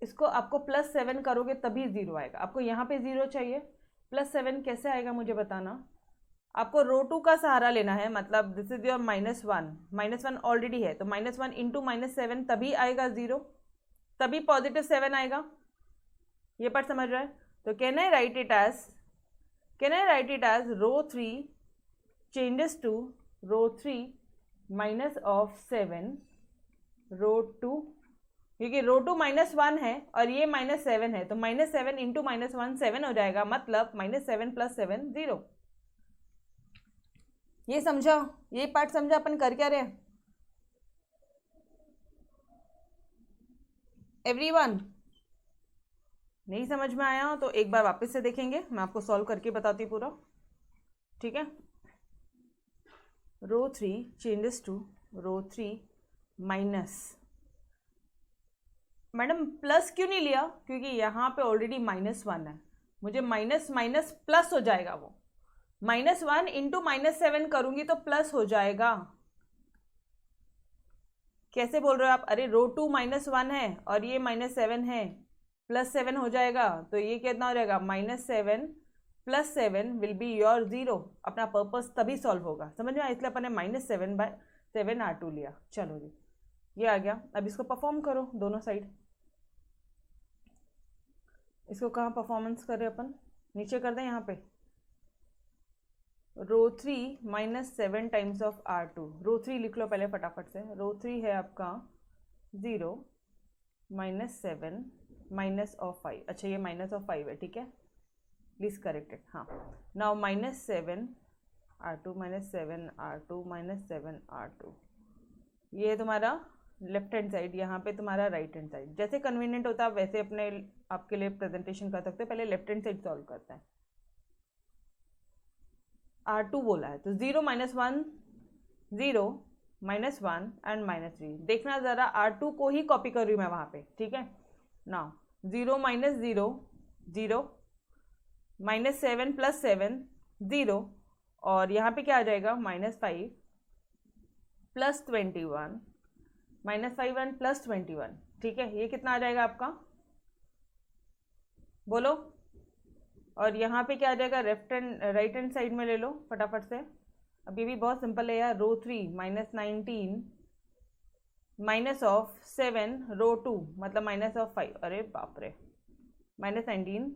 इसको आपको +7 करोगे तभी 0 आएगा, आपको यहाँ पे 0 चाहिए, +7 कैसे आएगा मुझे बताना। आपको रो 2 का सहारा लेना है, मतलब दिस इज योर -1 ऑलरेडी है, तो -1 इंटू -7 तभी आएगा 0, तभी +7 आएगा, ये पार्ट समझ रहा है। तो can I write it as row 3 changes to row 3 -7 row 2, क्योंकि रो 2 -1 है और ये -7 है, तो -7 इंटू -1 7 हो जाएगा, मतलब -7 + 7 0। ये समझा, ये पार्ट समझा, अपन कर क्या रहे हैं एवरीवन? नहीं समझ में आया हो तो एक बार वापस से देखेंगे, मैं आपको सॉल्व करके बताती हूँ पूरा, ठीक है। Row 3 changes to row 3 minus, madam plus क्यों नहीं लिया? क्योंकि यहाँ पे ऑलरेडी -1 है, मुझे माइनस माइनस प्लस हो जाएगा, वो -1 इंटू -7 करूंगी तो प्लस हो जाएगा। कैसे बोल रहे हो आप? अरे रो 2 -1 है और ये -7 है, +7 हो जाएगा, तो ये कितना हो जाएगा? -7 + 7 विल बी योर 0। अपना पर्पस तभी सॉल्व होगा, समझ में आया? इसलिए अपन ने -7/7 R2 लिया। चलो जी, ये आ गया। अब इसको परफॉर्म करो दोनों साइड। इसको कहाँ परफॉर्मेंस करें अपन? नीचे कर दें यहाँ पे। Row 3 -7 times of R2। रो 3 लिख लो पहले फटाफट से। रो 3 है आपका 0 -7 -5। अच्छा ये -5 है, ठीक है, प्लीज करेक्टेड। हाँ, नाउ -7 R2 -7 R2 -7 R2। ये है तुम्हारा लेफ्ट हैंड साइड, यहाँ पे तुम्हारा राइट हैंड साइड। जैसे कन्वीनियंट होता है वैसे अपने आपके लिए प्रेजेंटेशन कर सकते हो। पहले लेफ्ट हैंड साइड सॉल्व करते हैं। R2 बोला है तो 0 -1 0 -1 एंड -3। देखना ज़रा, R2 को ही कॉपी कर रही हूँ मैं वहाँ पे, ठीक है ना। 0 -0 0 -7 + 7 0, और यहाँ पे क्या आ जाएगा? -5 + 21 -5 एंड +21, ठीक है। ये कितना आ जाएगा आपका? बोलो। और यहाँ पे क्या आ जाएगा? राइट हैंड साइड में ले लो फटाफट से। अब ये भी बहुत सिंपल है यार। रो 3 -19 -7 रो 2 मतलब -5। अरे बाप रे, -19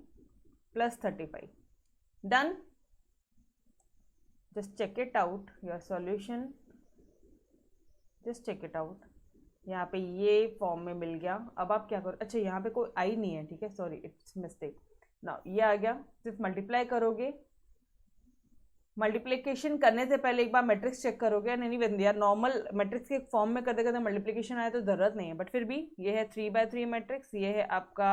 + 35। Done. Just check it out your solution, just check it out. यहाँ पे ये फॉर्म में मिल गया। अब आप क्या करो? अच्छा यहाँ पे कोई आई नहीं है, ठीक है, सॉरी इट्स मिस्टेक। ना ये आ गया, सिर्फ मल्टीप्लाई करोगे। मल्टीप्लिकेशन करने से पहले एक बार मैट्रिक्स चेक करोगे। नहीं बंदी यार, नॉर्मल मैट्रिक्स के फॉर्म में करते करते मल्टीप्लिकेशन आया तो ज़रूरत नहीं है, बट फिर भी ये है 3/3 मैट्रिक्स, ये है आपका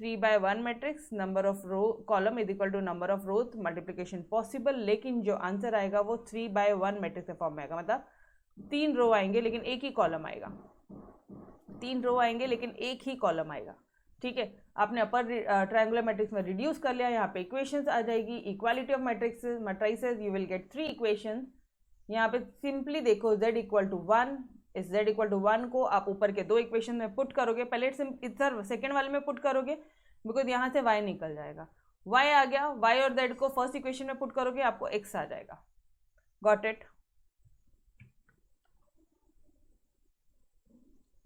3/1 matrix. Number of row column is equal to number of rows, multiplication possible. लेकिन जो आंसर आएगा वो 3/1 मैट्रिक्स के फॉर्म में आएगा, मतलब 3 रो आएंगे लेकिन एक ही कॉलम आएगा। 3 रो आएंगे लेकिन एक ही कॉलम आएगा, ठीक है। आपने अपर ट्रायंगुलर मैट्रिक्स में रिड्यूस कर लिया, यहाँ पे इक्वेशंस आ जाएगी। Equality of matrices you will gate 3 equations. यहाँ पे सिंपली देखो z = 1, इस z = 1 को आप ऊपर के 2 इक्वेशन में पुट करोगे। पहले इधर सेकेंड वाले में पुट करोगे बिकॉज यहाँ से y निकल जाएगा। y आ गया, y और z को फर्स्ट इक्वेशन में पुट करोगे आपको x आ जाएगा। Got it?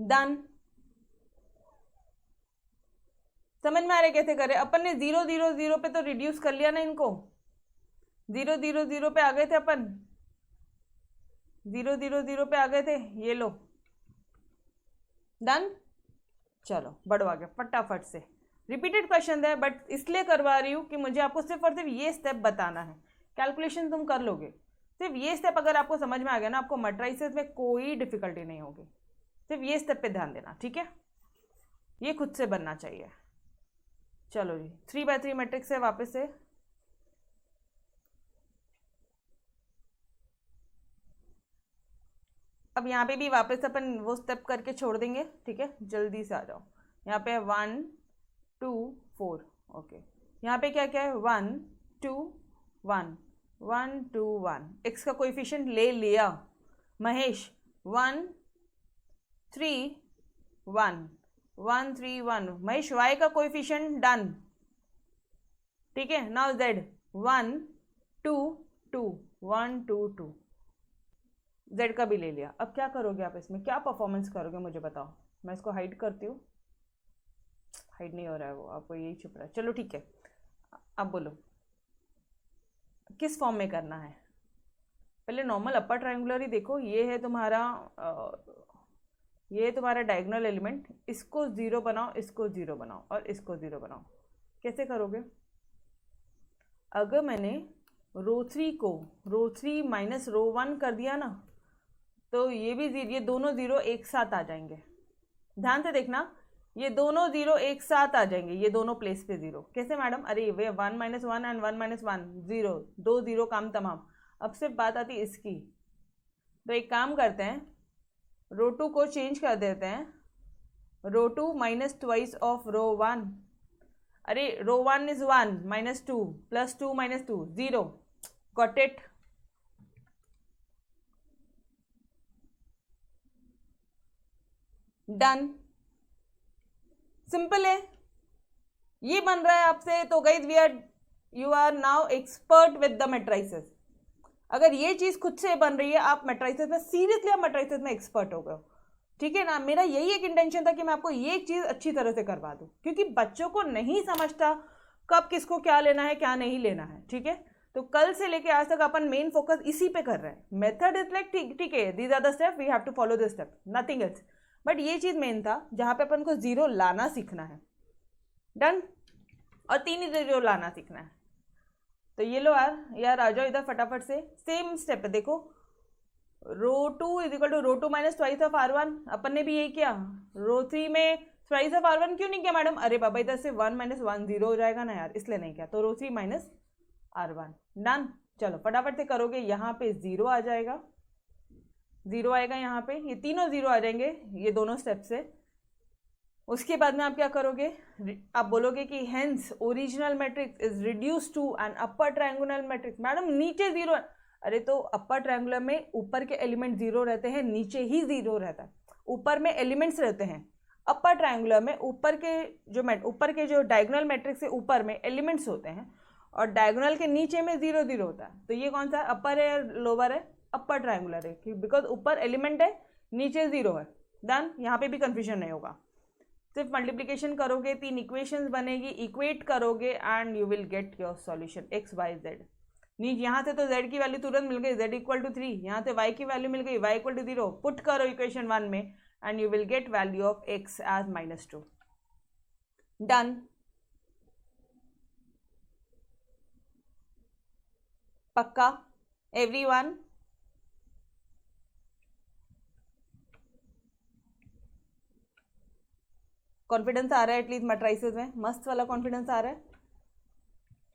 डन। समझ में आ रहा है कैसे करें? अपन ने 0 0 0 पे तो रिड्यूस कर लिया ना इनको। 0 0 0 पे आ गए थे अपन, 0 0 0 पे आ गए थे। ये लो, डन। चलो बढ़वा गया फटाफट से। रिपीटेड क्वेश्चन है बट इसलिए करवा रही हूँ कि मुझे आपको सिर्फ और सिर्फ ये स्टेप बताना है। कैलकुलेशन तुम कर लोगे, सिर्फ ये स्टेप अगर आपको समझ में आ गया ना, आपको मैट्रिसेस में कोई डिफिकल्टी नहीं होगी। सिर्फ ये स्टेप पे ध्यान देना, ठीक है। ये खुद से बनना चाहिए। चलो जी, 3/3 मैट्रिक्स है वापस से। अब यहाँ पे भी वापस अपन वो स्टेप करके छोड़ देंगे, ठीक है। जल्दी से आ जाओ। यहाँ पे 1 2 4, ओके। यहाँ पे क्या क्या है? 1 2 1 1 2 1। एक्स का कोएफिशिएंट ले लिया महेश। 1 3 1 1 3 1। महेश y का कोएफिशिएंट डन, ठीक है। Now z 1 2 2 1 2 2। z का भी ले लिया। अब क्या करोगे आप? इसमें क्या परफॉर्मेंस करोगे मुझे बताओ। मैं इसको हाइड करती हूँ, हाइड नहीं हो रहा है वो, आपको यही छुप रहा है। चलो ठीक है, अब बोलो किस फॉर्म में करना है। पहले नॉर्मल अपर ट्रायंगुलर ही देखो। ये है तुम्हारा ये तुम्हारा डायगोनल एलिमेंट। इसको 0 बनाओ, इसको 0 बनाओ और इसको 0 बनाओ। कैसे करोगे? अगर मैंने रो 3 को रो 3 माइनस रो 1 कर दिया ना, तो ये भी ये दोनों 0 एक साथ आ जाएंगे। ध्यान से देखना, ये दोनों 0 एक साथ आ जाएंगे, ये दोनों प्लेस पे 0। कैसे मैडम? अरे वे 1 - 1 एंड 1 - 1 0, 2 0 काम तमाम। अब सिर्फ बात आती है इसकी, तो एक काम करते हैं, रो 2 को चेंज कर देते हैं, row 2 minus twice of row 1। अरे row 1 is 1 minus 2 plus 2 minus 2 0। Got it? Done. Simple है, ये बन रहा है आपसे। तो guys you are now expert with the matrices. अगर ये चीज खुद से बन रही है, आप मैट्रिसेस में सीरियसली, आप मैट्रिसेस में एक्सपर्ट हो गए हो, ठीक है ना। मेरा यही एक इंटेंशन था कि मैं आपको ये चीज अच्छी तरह से करवा दूं, क्योंकि बच्चों को नहीं समझता कब किसको क्या लेना है क्या नहीं लेना है, ठीक है। तो कल से लेके आज तक अपन मेन फोकस इसी पे कर रहे हैं। मेथड इज लाइक ठीक है, these are the step, we have to follow this step, nothing else. But ये चीज मेन था जहां पे अपन को जीरो लाना सीखना है। डन। और 3 ही जीरो लाना सीखना है। तो ये लो यार आ जाओ इधर फटाफट से। सेम स्टेप है, देखो row 2 is equal to row 2 minus twice of R1। अपन ने भी यही किया। रो 3 में ट्वाइस ऑफ R1 क्यों नहीं किया मैडम? अरे बाबा इधर से 1 माइनस 1 0 हो जाएगा ना यार, इसलिए नहीं किया। तो रो 3 माइनस R1। डन। चलो फटाफट से करोगे, यहाँ पे 0 आ जाएगा, 0 आएगा यहाँ पे, ये तीनों 0 आ जाएंगे ये दोनों स्टेप से। उसके बाद में आप क्या करोगे? आप बोलोगे कि hence original matrix is reduce to an upper triangular matrix. Madam नीचे 0। अरे तो अपर ट्रायंगुलर में ऊपर के एलिमेंट 0 रहते हैं, नीचे ही 0 रहता है। ऊपर में एलिमेंट्स रहते हैं, अपर ट्रायंगुलर में ऊपर के जो डायगोनल मैट्रिक्स के ऊपर में एलिमेंट्स होते हैं, और डायगोनल के नीचे में 0 0 होता है। तो ये कौन सा अपर है या लोअर है? अपर ट्रायंगुलर है, बिकॉज ऊपर एलिमेंट है, नीचे 0 है। डन। यहाँ पे भी कंफ्यूजन नहीं होगा। सिर्फ मल्टीप्लिकेशन करोगे, 3 इक्वेशंस बनेगी, इक्वेट करोगे and you will get your solution x y z. नीचे यहाँ से तो z की वैल्यू तुरंत मिल गई, z इक्वल टू 3। यहाँ से y की वैल्यू मिल गई, y इक्वल टू 0। पुट करो इक्वेशन 1 में and you will get value of x as -2। Done. पक्का एवरीवन? कॉन्फिडेंस आ रहा है एटलीस्ट मैट्रिसेस में? मस्त वाला कॉन्फिडेंस आ रहा है?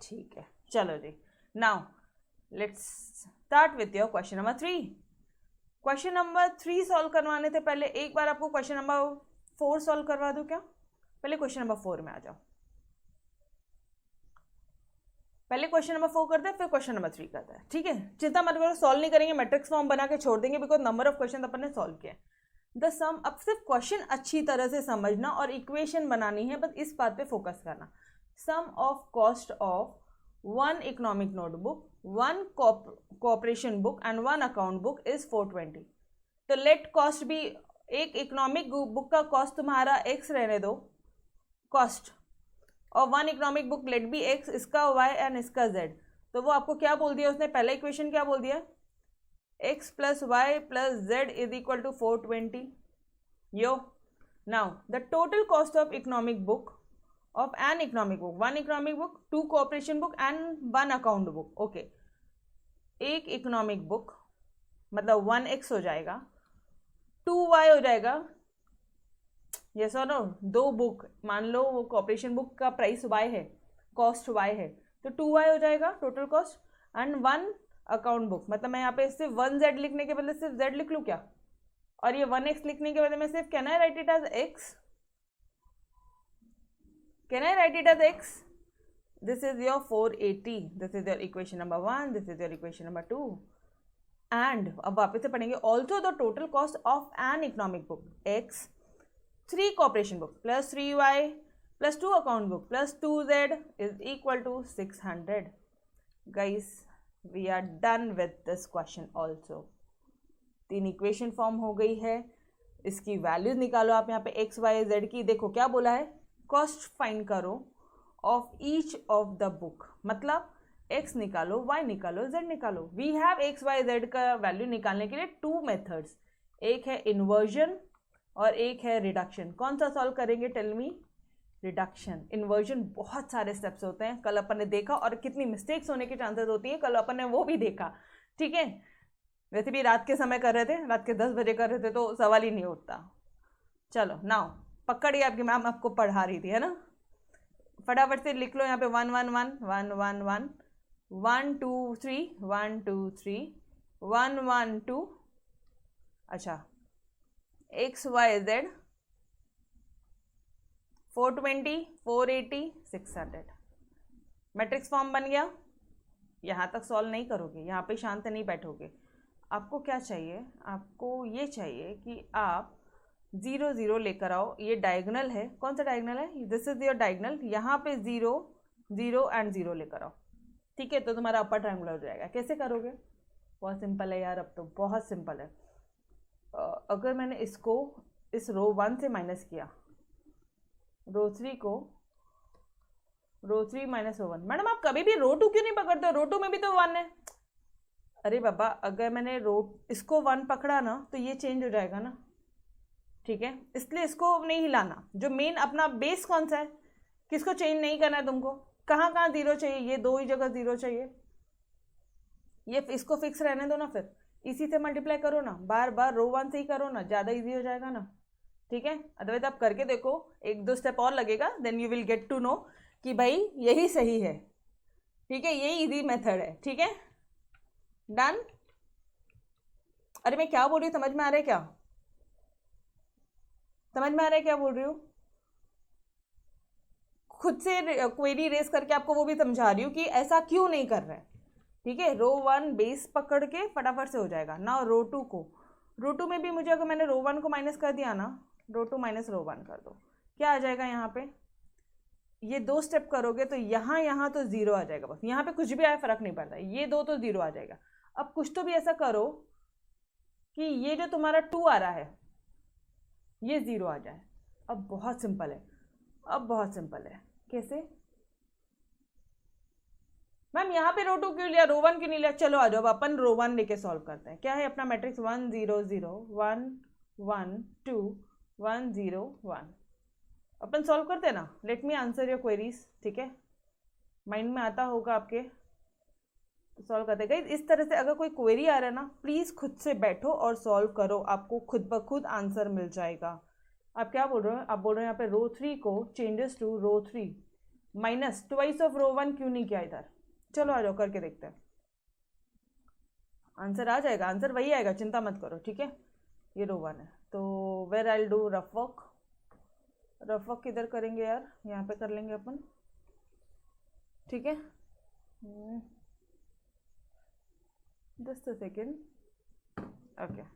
ठीक है, चलो जी। Now let's start with your question number 3। Question number 3 solve करवाने से पहले एक बार आपको क्वेश्चन नंबर 4 सॉल्व करवा दूं क्या? पहले क्वेश्चन नंबर 4 में आ जाओ। पहले क्वेश्चन नंबर 4 करते हैं, फिर क्वेश्चन नंबर 3 करते हैं, ठीक है। चिंता मत करो, सॉल्व नहीं करेंगे, मैट्रिक्स फॉर्म बना के छोड़ देंगे, बिकॉज नंबर ऑफ क्वेश्चन अपन ने सॉल्व किया है। द सम, अब सिर्फ क्वेश्चन अच्छी तरह से समझना और इक्वेशन बनानी है, बस इस बात पे फोकस करना। Sum of cost of 1 economic notebook, 1 cooperation book and 1 account book is 420। तो लेट कॉस्ट भी, एक इकोनॉमिक बुक का कॉस्ट तुम्हारा x रहने दो कॉस्ट, और 1 economic book let be x, इसका y एंड इसका z। तो वो आपको क्या बोल दिया उसने? पहला इक्वेशन क्या बोल दिया? x plus y plus z is equal to 420। Yo now the total cost of economic book of an economic book, 1 economic book, 2 cooperation book and 1 account book। Okay, एक इकोनॉमिक बुक मतलब 1x हो जाएगा, 2y हो जाएगा, yes और no? 2 book, मान लो वो corporation book का प्राइस y है, कॉस्ट y है, तो 2y हो जाएगा total cost, and 1 account book, मतलब मैं यहाँ पे सिर्फ 1z लिखने के बदले सिर्फ z लिख लूँ क्या? और ये 1x लिखने के बदले मैं सिर्फ can I write it as x? Can I write it as x? This is your 480. This is your equation number 1. This is your equation number 2. And अब वापस से पढ़ेंगे, also the total cost of an economic book x, 3 cooperation book plus 3y plus 2 account book plus 2z is equal to 600. Guys, we are done with this question also. 3 equation form हो गई है, इसकी values निकालो आप यहाँ पे x, y, z की। देखो क्या बोला है, कॉस्ट फाइंड करो of each of the book, मतलब x निकालो, y निकालो, z निकालो। We have x, y, z का वैल्यू निकालने के लिए 2 मेथड्स, एक है इन्वर्जन और एक है रिडक्शन। कौन सा सॉल्व करेंगे? Tell me. रिडक्शन। इन्वर्जन बहुत सारे स्टेप्स होते हैं, कल अपन ने देखा, और कितनी मिस्टेक्स होने की चांसेस होती है, कल अपन ने वो भी देखा, ठीक है। वैसे भी रात के समय कर रहे थे, रात के 10 बजे कर रहे थे, तो सवाल ही नहीं उठता। चलो नाउ पकड़िए, आपकी मैम आपको पढ़ा रही थी, है ना? फटाफट से लिख लो यहाँ पे 1 1 1 1 1 1 1 2 3 1 2 3 1 1 2 अच्छा, XYZ 420, 480, 600 मैट्रिक्स फॉर्म बन गया। यहाँ तक सॉल्व नहीं करोगे, यहाँ पे शांत नहीं बैठोगे। आपको क्या चाहिए, आपको ये चाहिए कि आप 0 0 लेकर आओ। ये डायगोनल है, कौन सा डायगोनल है, दिस इज योर डायगोनल। यहाँ पे 0 0 एंड 0 लेकर आओ, ठीक है। तो तुम्हारा अपर ट्रायंगुलर हो जाएगा। कैसे करोगे, बहुत सिंपल है यार, अब तो बहुत सिंपल है। अगर मैंने इसको इस रो 1 से माइनस किया, रो 3 को रो 3 माइनस रो 1, मैडम आप कभी भी रो 2 क्यों नहीं पकड़ते हो, रो 2 में भी तो 1 है। अरे बाबा, अगर मैंने इसको 1 पकड़ा ना तो ये चेंज हो जाएगा ना, ठीक है। इसलिए इसको नहीं हिलाना। जो मेन अपना बेस कौन सा है, किसको चेंज नहीं करना है तुमको, कहाँ कहाँ 0 चाहिए, ये 2 ही जगह 0 चाहिए। ये इसको फिक्स रहने दो ना, फिर इसी से मल्टीप्लाई करो ना, बार बार रो 1 से ही करो ना, ज़्यादा इजी हो जाएगा ना, ठीक है। अदरवाइज आप करके देखो, 1-2 स्टेप और लगेगा, then you will get to know कि भाई यही सही है, ठीक है, यही इजी मेथड है, ठीक है। डन। अरे मैं क्या बोल रही हूँ, समझ में आ रहा है क्या, समझ में आ रहा है क्या बोल रही हूँ। खुद से क्वेरी रेस करके आपको वो भी समझा रही हूँ कि ऐसा क्यों नहीं कर रहे हैं, ठीक है। रो 1 बेस पकड़ के फटाफट से हो जाएगा ना। रो 2 को, रो 2 में भी मुझे, अगर मैंने रो 1 को माइनस कर दिया ना, रो 2 माइनस रो 1 कर दो, क्या आ जाएगा यहाँ पे, ये 2 स्टेप करोगे तो यहाँ तो 0 आ जाएगा, बस यहाँ पे कुछ भी आए फर्क नहीं पड़ता, ये 2 तो 0 आ जाएगा। अब कुछ तो भी ऐसा करो कि ये जो तुम्हारा 2 आ रहा है ये 0 आ जाए। अब बहुत सिंपल है, अब बहुत सिंपल है। कैसे मैम, यहाँ पे रो 2 क्यों लिया, रो 1 क्यों नहीं लिया। चलो आ जाओ, अपन रो 1 लेके सॉल्व करते हैं। क्या है अपना मैट्रिक्स, 1 0 0 1 1 2 1 0 1। अपन सॉल्व करते हैं ना। Let me answer your queries, ठीक है, माइंड में आता होगा आपके, तो सॉल्व करते हैं। गाइस इस तरह से अगर कोई क्वेरी आ रहा है ना, प्लीज़ खुद से बैठो और सॉल्व करो, आपको खुद ब खुद आंसर मिल जाएगा। आप क्या बोल रहे हो, आप बोल रहे हो यहाँ पे रो 3 को changes to row 3 minus twice of row 1 क्यों नहीं किया इधर। चलो आ जाओ, करके देखते हैं, आंसर आ जाएगा, आंसर वही आएगा, चिंता मत करो, ठीक है। ये रो 1 है, तो where I do rough work, rough work किधर करेंगे यार, यहाँ पे कर लेंगे अपन, ठीक है। Just a second, okay.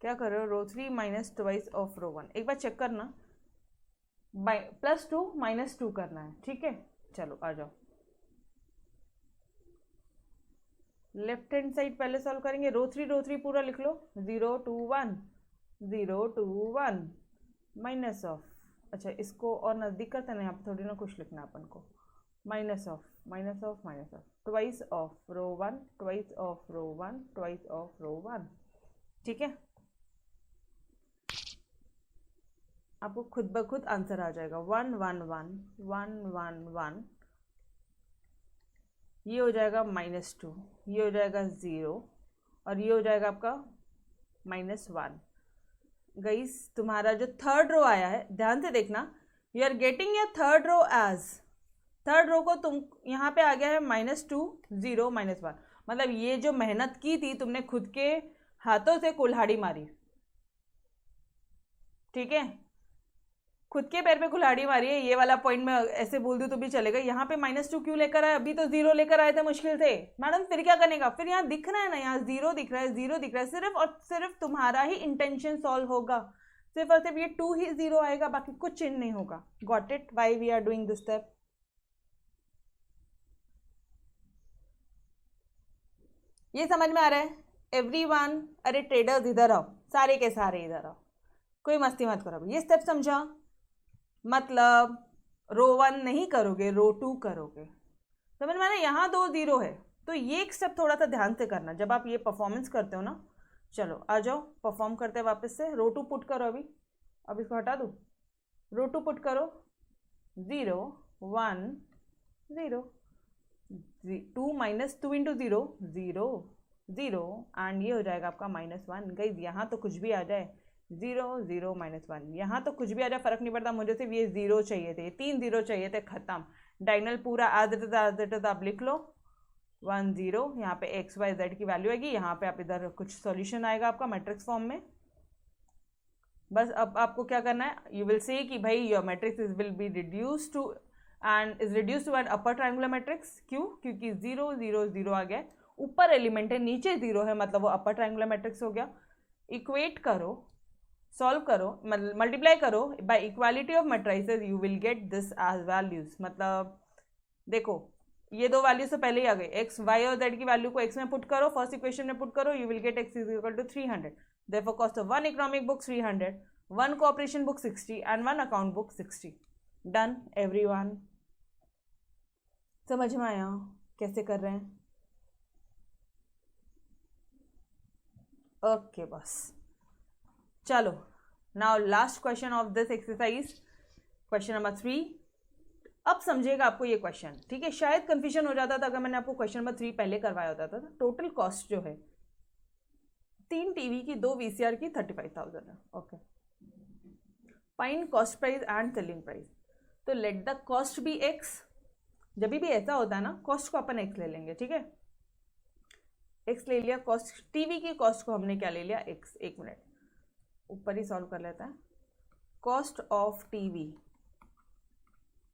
क्या कर रहे हो, रो 3 माइनस ट्वाइस ऑफ रो 1, एक बार चेक करना, +2 -2 करना है, ठीक है। चलो आ जाओ, लेफ्ट हैंड साइड पहले सॉल्व करेंगे। रो 3 पूरा लिख लो, 0 2 1 0 2 1 माइनस ऑफ, अच्छा इसको और नज़दीक करते ना, यहाँ पे थोड़ी ना कुछ लिखना अपन को, minus of minus of minus of twice of row 1 twice of row 1 twice of row 1, ठीक है। आपको खुद ब खुद आंसर आ जाएगा, 1 1 1 1 1 1, ये हो जाएगा -2, ये हो जाएगा 0 और ये हो जाएगा आपका -1। गाइस तुम्हारा जो थर्ड रो आया है, ध्यान से देखना, you are getting your third row as, third row को तुम यहाँ पे आ गया है -2 0 -1, मतलब ये जो मेहनत की थी तुमने खुद के हाथों से कुल्हाड़ी मारी, ठीक है, खुद के पैर पे कुल्हाड़ी मारी है। ये वाला पॉइंट में ऐसे बोल दूं तो भी चलेगा। यहाँ पे -2 क्यों लेकर आए, अभी तो 0 लेकर आए थे मुश्किल से। मैडम फिर क्या करने, फिर यहाँ दिख रहा है ना, यहाँ 0 दिख रहा है, 0 दिख रहा है, सिर्फ और सिर्फ तुम्हारा ही इंटेंशन सॉल्व होगा, सिर्फ और सिर्फ ये 2 ही 0 आएगा, बाकी कुछ चेंज नहीं होगा। Got it, why we are doing this step. ये समझ में आ रहा है एवरीवन। अरे ट्रेडर्स इधर आओ, सारे के सारे इधर आओ, कोई मस्ती मत करो। ये स्टेप समझा, मतलब रो 1 नहीं करोगे, रो 2 करोगे, समझ में आ रहा है। यहाँ 2 0 है, तो ये एक स्टेप थोड़ा सा ध्यान से करना जब आप ये परफॉर्मेंस करते हो ना। चलो आ जाओ, परफॉर्म करते हैं वापस से। रो 2 पुट करो, अब इसको हटा दूँ, रो 2 पुट करो, 0 1 0 2 -2 × 0 0 0 एंड ये हो जाएगा आपका -1। गाइस यहाँ तो कुछ भी आ जाए, 0 0 -1, यहाँ तो कुछ भी आ जाए फर्क नहीं पड़ता, मुझे सिर्फ ये 0 चाहिए थे, 3 0 चाहिए थे, खत्म। डायगोनल पूरा एज इट इज आप लिख लो, 1 0, यहाँ पे एक्स वाई जेड की वैल्यू आएगी, यहाँ पे आप इधर कुछ सॉल्यूशन आएगा आपका मैट्रिक्स फॉर्म में। बस अब आपको क्या करना है, यू विल से कि भाई your matrix will be reduce to and is reduce to an upper triangular matrix. क्यों? क्योंकि 0 0 0 आ गया, ऊपर एलिमेंट है नीचे 0 है, मतलब वो अपर ट्रायंगुलर मैट्रिक्स हो गया। इक्वेट करो, सॉल्व करो, मल्टीप्लाई करो by equality of matrices, you will get this as values. मतलब देखो ये दो वैल्यू से पहले ही आ गए, एक्स वाई और जेड की वैल्यू को एक्स में पुट करो, फर्स्ट इक्वेशन में पुट करो, you will get x is equal to 300। Therefore cost of one economic book 300, one cooperation book 60 and one account book 60. Done everyone? समझ में आया कैसे कर रहे हैं? ओके बस चलो, now last question of this exercise, question number 3। अब समझेगा आपको ये क्वेश्चन, ठीक है? शायद कंफ्यूजन हो जाता था अगर मैंने आपको क्वेश्चन नंबर 3 पहले करवाया होता था। टोटल कॉस्ट जो है 3 टीवी की 2 वीसीआर की 35,000 है। Okay, find cost price and selling price. तो let the cost be X. जब भी ऐसा होता है ना, कॉस्ट को अपन एक्स ले लेंगे, ठीक है? एक्स ले लिया, कॉस्ट टीवी की कॉस्ट को हमने क्या ले लिया, एक्स। एक मिनट ऊपर ही सॉल्व कर लेता है। Cost of TV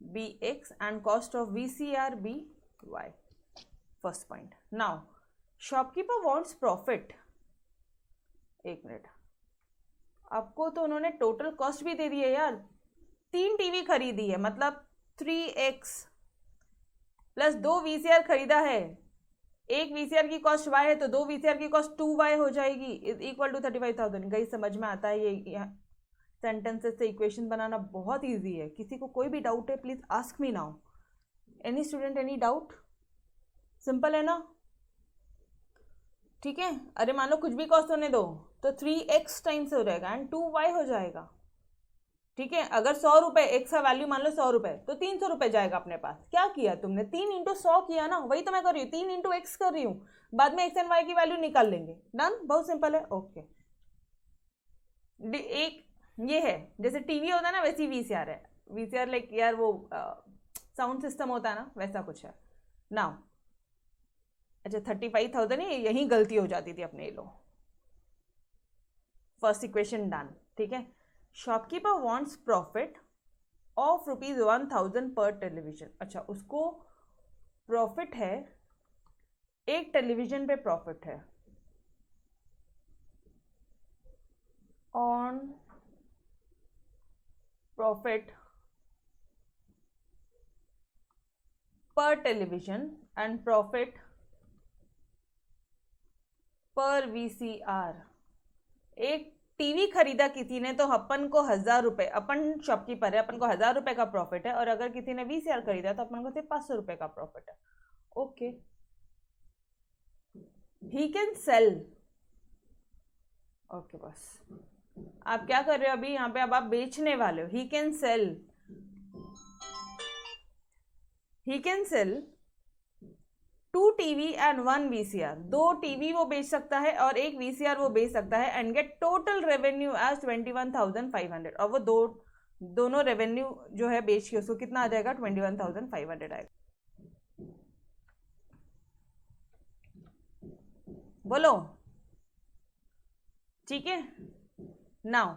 be x and cost of VCR be y. First point. Now shopkeeper wants profit. एक मिनट, आपको तो उन्होंने टोटल कॉस्ट भी दे दी है यार, 3 टीवी खरीदी है, मतलब 3x प्लस 2 वीसीआर खरीदा है। एक वीसीआर की कॉस्ट y है तो 2 वीसीआर की कॉस्ट 2y हो जाएगी, इज इक्वल टू 35,000। गाइस समझ में आता है? ये सेंटेंसेस से इक्वेशन बनाना बहुत ईजी है। किसी को कोई भी डाउट है please ask me now. Any student any doubt? Simple है ना? ठीक है? अरे मान लो कुछ भी कॉस्ट होने दो तो 3x टाइम से हो जाएगा एंड 2y हो जाएगा, ठीक है? अगर 100 रुपये एक्स का वैल्यू मान लो 100 रुपये, तो 300 रुपये जाएगा अपने पास। क्या किया तुमने? 3 × 100 किया ना, वही तो मैं कर रही हूँ, 3 × x कर रही हूँ, बाद में एक्स एंड वाई की वैल्यू निकाल लेंगे। डन, बहुत सिंपल है। ओके, एक ये है जैसे टीवी होता है ना, वैसी वीसीआर है। वीसीआर लाइक यार वो साउंड सिस्टम होता है ना, वैसा कुछ है। नाउ अच्छा 35,000 ही, यही गलती हो जाती थी अपने। लो फर्स्ट इक्वेशन डन, ठीक है? शॉपकीपर वांट्स प्रॉफिट ऑफ ₹1,000 पर टेलीविजन। अच्छा, उसको प्रॉफिट है, एक टेलीविजन पे प्रॉफिट है ऑन प्रॉफिट पर टेलीविजन एंड प्रॉफिट पर वीसीआर। एक टीवी खरीदा किसी ने तो अपन को 1,000 रुपये, अपन शॉपकीपर है, अपन को 1,000 रुपये का प्रॉफिट है, और अगर किसी ने वीसीआर खरीदा तो अपन को सिर्फ 500 रुपये का प्रॉफिट है। Okay, he can cell. Okay बस, आप क्या कर रहे हो अभी यहाँ पे? अब आप बेचने वाले हो। ही can cell, he can cell 2 TV and 1 VCR. 2 TV वो बेच सकता है और 1 वीसीआर वो बेच सकता है and get total revenue as 21,500। और वो दोनों रेवेन्यू जो है बेच के उसको कितना आ जाएगा? 21,500 आएगा। बोलो, ठीक है? Now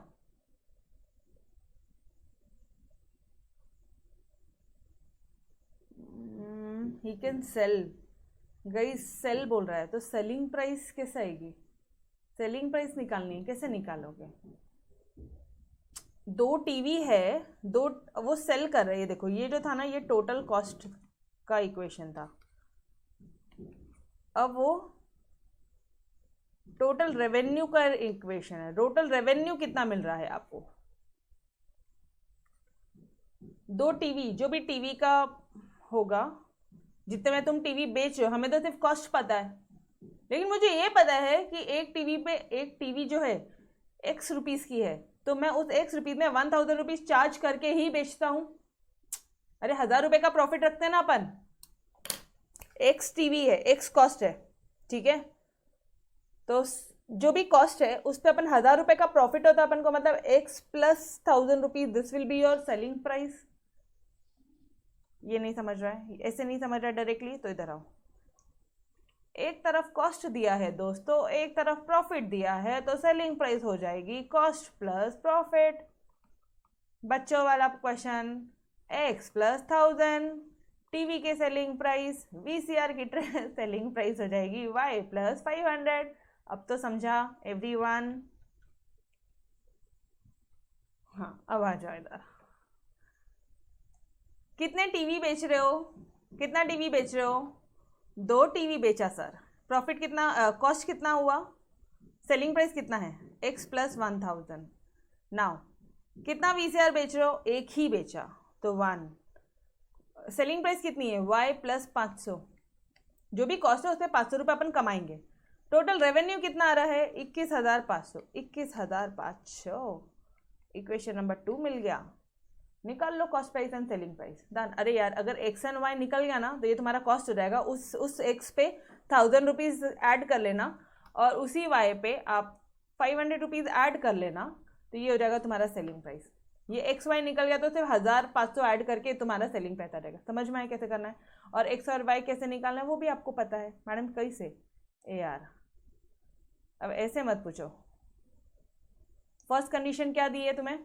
he can sell, guys sell बोल रहा है तो सेलिंग प्राइस कैसे आएगी? सेलिंग प्राइस निकालनी है, कैसे निकालोगे? 2 टीवी है, 2 वो सेल कर रहे हैं। देखो ये जो था ना, ये टोटल कॉस्ट का इक्वेशन था। अब वो टोटल रेवेन्यू का इक्वेशन है। टोटल रेवेन्यू कितना मिल रहा है आपको? 2 टीवी, जो भी टीवी का होगा, जितने में तुम टीवी बेच रहे हो, हमें तो सिर्फ कॉस्ट पता है, लेकिन मुझे ये पता है कि एक टीवी पे, एक टीवी जो है x रुपीस की है, तो मैं उस x रुपीस में 1,000 रुपीज चार्ज करके ही बेचता हूँ। अरे 1,000 रुपये का प्रॉफिट रखते हैं ना अपन। x टीवी है, x कॉस्ट है, ठीक है? तो जो भी कॉस्ट है उस पर अपन 1000 रुपये का प्रॉफिट होता है अपन को, मतलब x plus 1000 rupees, this will be your selling price. ये नहीं समझ रहा है, ऐसे नहीं समझ रहा है डायरेक्टली, तो इधर आओ। एक तरफ कॉस्ट दिया है दोस्तों, एक तरफ प्रॉफिट दिया है, तो सेलिंग प्राइस हो जाएगी कॉस्ट प्लस प्रॉफिट। बच्चों वाला क्वेश्चन, x प्लस 1000, टीवी के सेलिंग प्राइस, वीसीआर की सेलिंग प्राइस हो जाएगी y प्लस 500। अब तो समझा एवरीवन? हाँ, अब आ जाओ इधर। कितने टीवी बेच रहे हो? कितना टीवी बेच रहे हो? 2 टीवी बेचा सर। प्रॉफिट कितना, कॉस्ट कितना हुआ? सेलिंग प्राइस कितना है? x plus 1000। नाउ कितना वीसीआर बेच रहे हो? एक ही बेचा तो 1। सेलिंग प्राइस कितनी है? y plus 500। जो भी कॉस्ट है उस पर 500 रुपये अपन कमाएंगे। टोटल रेवेन्यू कितना आ रहा है? 21,500। 21,500 इक्वेशन नंबर 2 मिल गया। निकाल low cost price and selling price, done. अरे यार, अगर x एंड y निकल गया ना तो ये तुम्हारा कॉस्ट हो जाएगा। उस x पे 1000 रुपीज़ ऐड कर लेना और उसी y पे आप 500 रुपीज़ ऐड कर लेना, तो ये हो जाएगा तुम्हारा सेलिंग प्राइस। ये एक्स वाई निकल गया तो सिर्फ 1500 ऐड करके तुम्हारा सेलिंग प्राइस आ जाएगा। समझ में आया कैसे करना है? और एक्स और वाई कैसे निकालना है वो भी आपको पता है। मैडम कैसे? ए यार, अब ऐसे मत पूछो। फर्स्ट कंडीशन क्या दी है तुम्हें?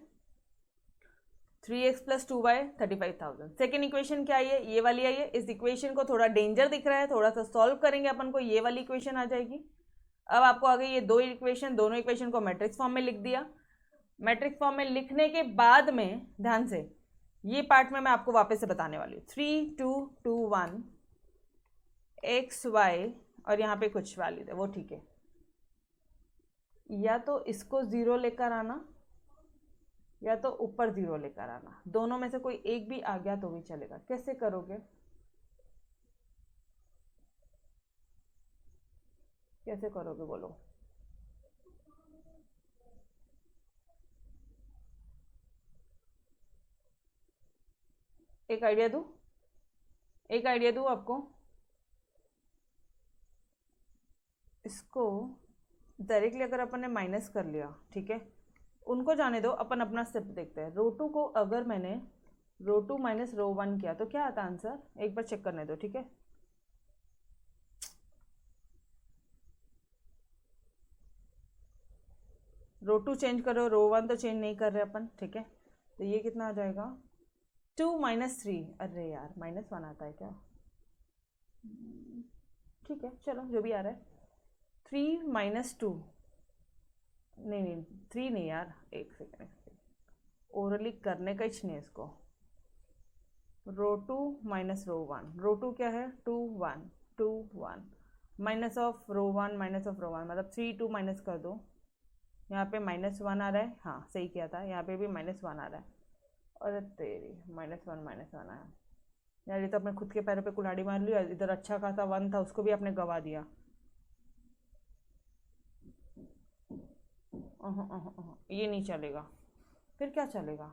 3x plus 2y 35,000। Second equation क्या आई है? ये वाली आई है। इस इक्वेशन को थोड़ा डेंजर दिख रहा है, थोड़ा सा सॉल्व करेंगे अपन को, ये वाली इक्वेशन आ जाएगी। अब आपको आ गई ये 2 इक्वेशन, दोनों इक्वेशन को मैट्रिक्स फॉर्म में लिख दिया। मैट्रिक्स फॉर्म में लिखने के बाद में ध्यान से ये पार्ट में मैं आपको वापस से बताने वाली हूँ। 3 2 2 1 एक्स वाई और यहाँ पे कुछ वैल्यू है वो ठीक है। या तो इसको 0 लेकर आना या तो ऊपर 0 लेकर आना, दोनों में से कोई एक भी आ गया तो भी चलेगा। कैसे करोगे? कैसे करोगे बोलो? एक आइडिया दूं? एक आइडिया दूं आपको? इसको डायरेक्टली अगर अपन ने माइनस कर लिया, ठीक है, उनको जाने दो, अपन अपना स्टेप देखते हैं। रो टू को अगर मैंने रो टू माइनस रो 1 किया तो क्या आता आंसर? एक बार चेक करने दो, ठीक है। रो टू चेंज करो, रो 1 तो चेंज नहीं कर रहे अपन, ठीक है। तो ये कितना आ जाएगा? 2 माइनस 3। अरे यार, -1 आता है क्या? ठीक है, चलो जो भी आ रहा है। 3 माइनस 2, नहीं 3 नहीं यार, एक सेकेंड, ओरली करने का ही नहीं है इसको। रो 2 माइनस रो 1, रो 2 क्या है? 2 1 2 1 minus of row 1 minus of row 1, मतलब 3 2 माइनस कर दो। यहाँ पे -1 आ रहा है, हाँ सही किया था, यहाँ पे भी -1 आ रहा है। और तेरी -1 आया यार, ये तो अपने खुद के पैरों पे कुल्हाड़ी मार ली। इधर अच्छा खासा 1 था, उसको भी आपने गवा दिया। ये नहीं चलेगा। फिर क्या चलेगा?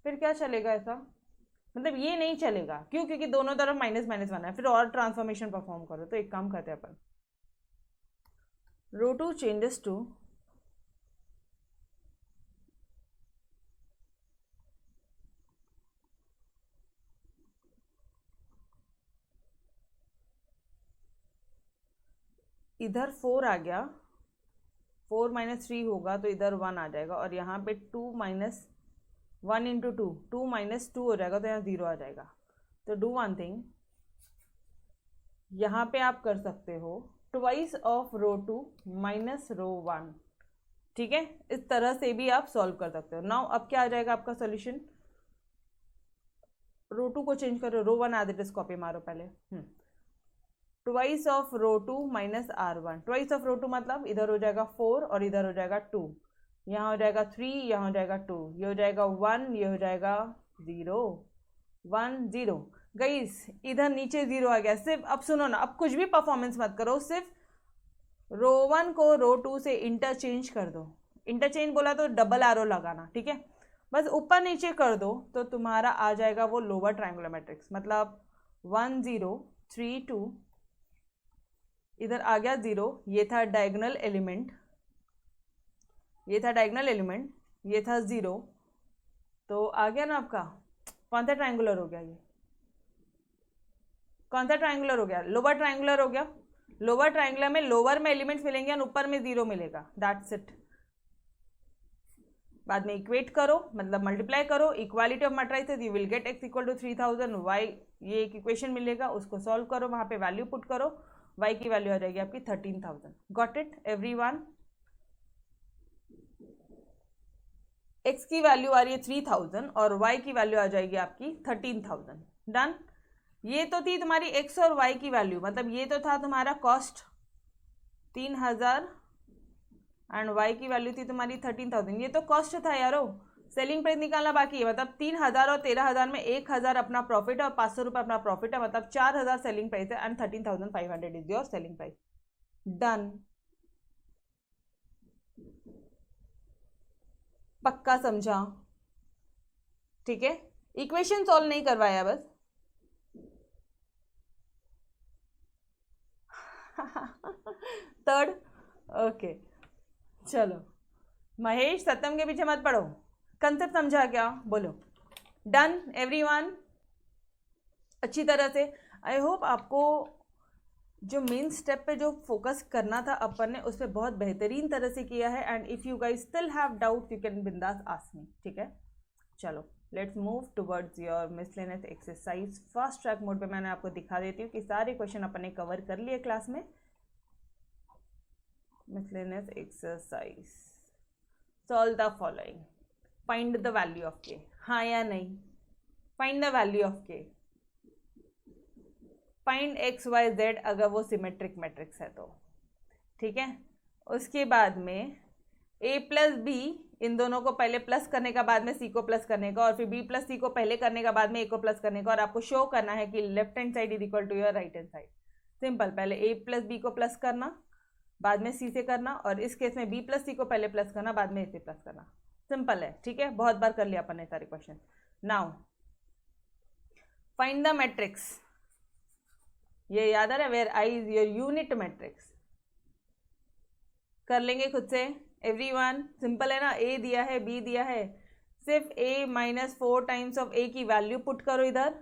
फिर क्या चलेगा ऐसा? मतलब ये नहीं चलेगा क्यों? क्योंकि दोनों तरफ -1 है। फिर और ट्रांसफॉर्मेशन परफॉर्म करो। तो एक काम करते हैं अपन, रो 2 चेंजेस टू इधर 4 आ गया, 4 माइनस 3 होगा तो इधर 1 आ जाएगा, और यहाँ पे 2 माइनस 1 इंटू 2, 2 माइनस 2 हो जाएगा, तो यहाँ 0 आ जाएगा। तो डू वन थिंग, यहाँ पे आप कर सकते हो twice of row 2 minus row 1, ठीक है। इस तरह से भी आप सॉल्व कर सकते हो। नाउ अब क्या आ जाएगा आपका सोल्यूशन? रो 2 को चेंज करो, row 1 as it is copy मारो पहले। Twice of row 2 minus R1, twice of row 2 मतलब इधर हो जाएगा 4 और इधर हो जाएगा 2, यहाँ हो जाएगा 3, यहाँ हो जाएगा 2, ये हो जाएगा 1, ये हो जाएगा 0 1 0। गाइस इधर नीचे 0 आ गया। सिर्फ अब सुनो ना, अब कुछ भी परफॉर्मेंस मत करो, सिर्फ रो 1 को रो 2 से इंटरचेंज कर दो। इंटरचेंज बोला तो डबल एरो लगाना, ठीक है। बस ऊपर नीचे कर दो तो तुम्हारा आ जाएगा वो लोअर ट्रायंगुलर मैट्रिक्स, मतलब 1 0 3 2 इधर आ गया 0, ये था डायगोनल एलिमेंट, ये था डायगोनल एलिमेंट, ये था 0, तो आ गया ना आपका, कौन सा ट्रायंगुलर हो गया, ये कौन सा ट्रायंगुलर हो गया, लोअर ट्रायंगुलर हो गया। लोअर ट्रायंगुलर में लोअर में एलिमेंट्स मिलेंगे और ऊपर में 0 मिलेगा, दैट्स इट। बाद में इक्वेट करो, मतलब मल्टीप्लाई करो, equality of matrices, you will get x equal to 3000, y, ये एक इक्वेशन मिलेगा, उसको सॉल्व करो, वहां पे वैल्यू पुट करो, y की वैल्यू आ जाएगी आपकी 13000। Got it everyone? x की वैल्यू आ रही है 3000 और y की वैल्यू आ जाएगी आपकी 13000। डन। ये तो थी तुम्हारी x और y की वैल्यू, मतलब ये तो था तुम्हारा कॉस्ट 3000 एंड y की वैल्यू थी तुम्हारी 13000। ये तो कॉस्ट था यारो, सेलिंग प्राइस निकालना बाकी है। मतलब 3000 और 13000 में 1000 अपना प्रॉफिट है और 500 रुपये अपना प्रॉफिट है, मतलब 4000 सेलिंग प्राइस है and 13500 is your selling price. Done. पक्का समझा? ठीक है, इक्वेशन सॉल्व नहीं करवाया बस। थर्ड, ओके चलो महेश, सत्यम के पीछे मत पड़ो, कंसेप्ट समझा क्या? बोलो। Done everyone? अच्छी तरह से। आई होप आपको जो मेन स्टेप पे जो फोकस करना था अपन ने उस पर बहुत बेहतरीन तरह से किया है। And if you guys still have doubt you can बिंदास आस्क मी, ठीक है? चलो let's move towards your miscellaneous exercise. Fast track mode पे मैंने आपको दिखा देती हूँ कि सारे क्वेश्चन अपन ने कवर कर लिए क्लास में। Miscellaneous exercise, solve the following, find the value of के, हाँ या नहीं? फाइंड द वैल्यू ऑफ के, फाइंड एक्स वाई जेड अगर वो सिमेट्रिक मैट्रिक्स है तो, ठीक है? उसके बाद में a प्लस बी, इन दोनों को पहले प्लस करने का, बाद में c को प्लस करने का, और फिर b प्लस c को पहले करने का, बाद में a को प्लस करने का, और आपको शो करना है कि left hand side is equal to your right hand side. Simple, पहले a प्लस बी को प्लस करना, बाद में c से करना, और इस केस में b प्लस c को पहले प्लस करना, बाद में a से प्लस करना। सिंपल है, ठीक है? बहुत बार कर लिया अपन ने सारे question. Now find the matrix, ये याद आ रहा है, where I is your unit matrix. कर लेंगे खुद से एवरीवन? सिंपल है ना, ए दिया है, बी दिया है, सिर्फ a minus 4 times of a की वैल्यू पुट करो इधर,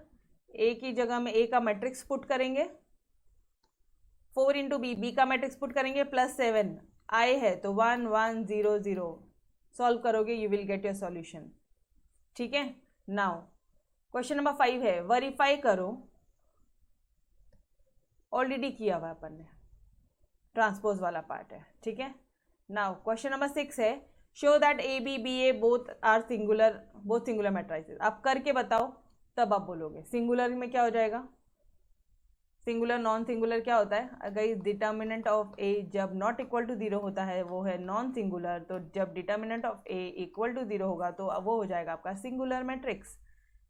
a की जगह में a का मैट्रिक्स पुट करेंगे, 4 इंटू बी का मैट्रिक्स पुट करेंगे, प्लस 7 i है तो 1 1 0 0, सॉल्व करोगे you will get your solution, ठीक है? नाउ क्वेश्चन नंबर 5 है, वेरीफाई करो, ऑलरेडी किया हुआ अपन ने, ट्रांसपोज वाला पार्ट है, ठीक है? नाउ क्वेश्चन नंबर 6 है, show that A B B A both are singular, both singular matrices. आप करके बताओ तब आप बोलोगे। सिंगुलर में क्या हो जाएगा? सिंगुलर नॉन सिंगुलर क्या होता है? अगर डिटर्मिनेंट ऑफ ए जब नॉट इक्वल टू 0 होता है वो है नॉन सिंगुलर, तो जब determinant of A equal to 0 होगा तो वो हो जाएगा आपका सिंगुलर मैट्रिक्स।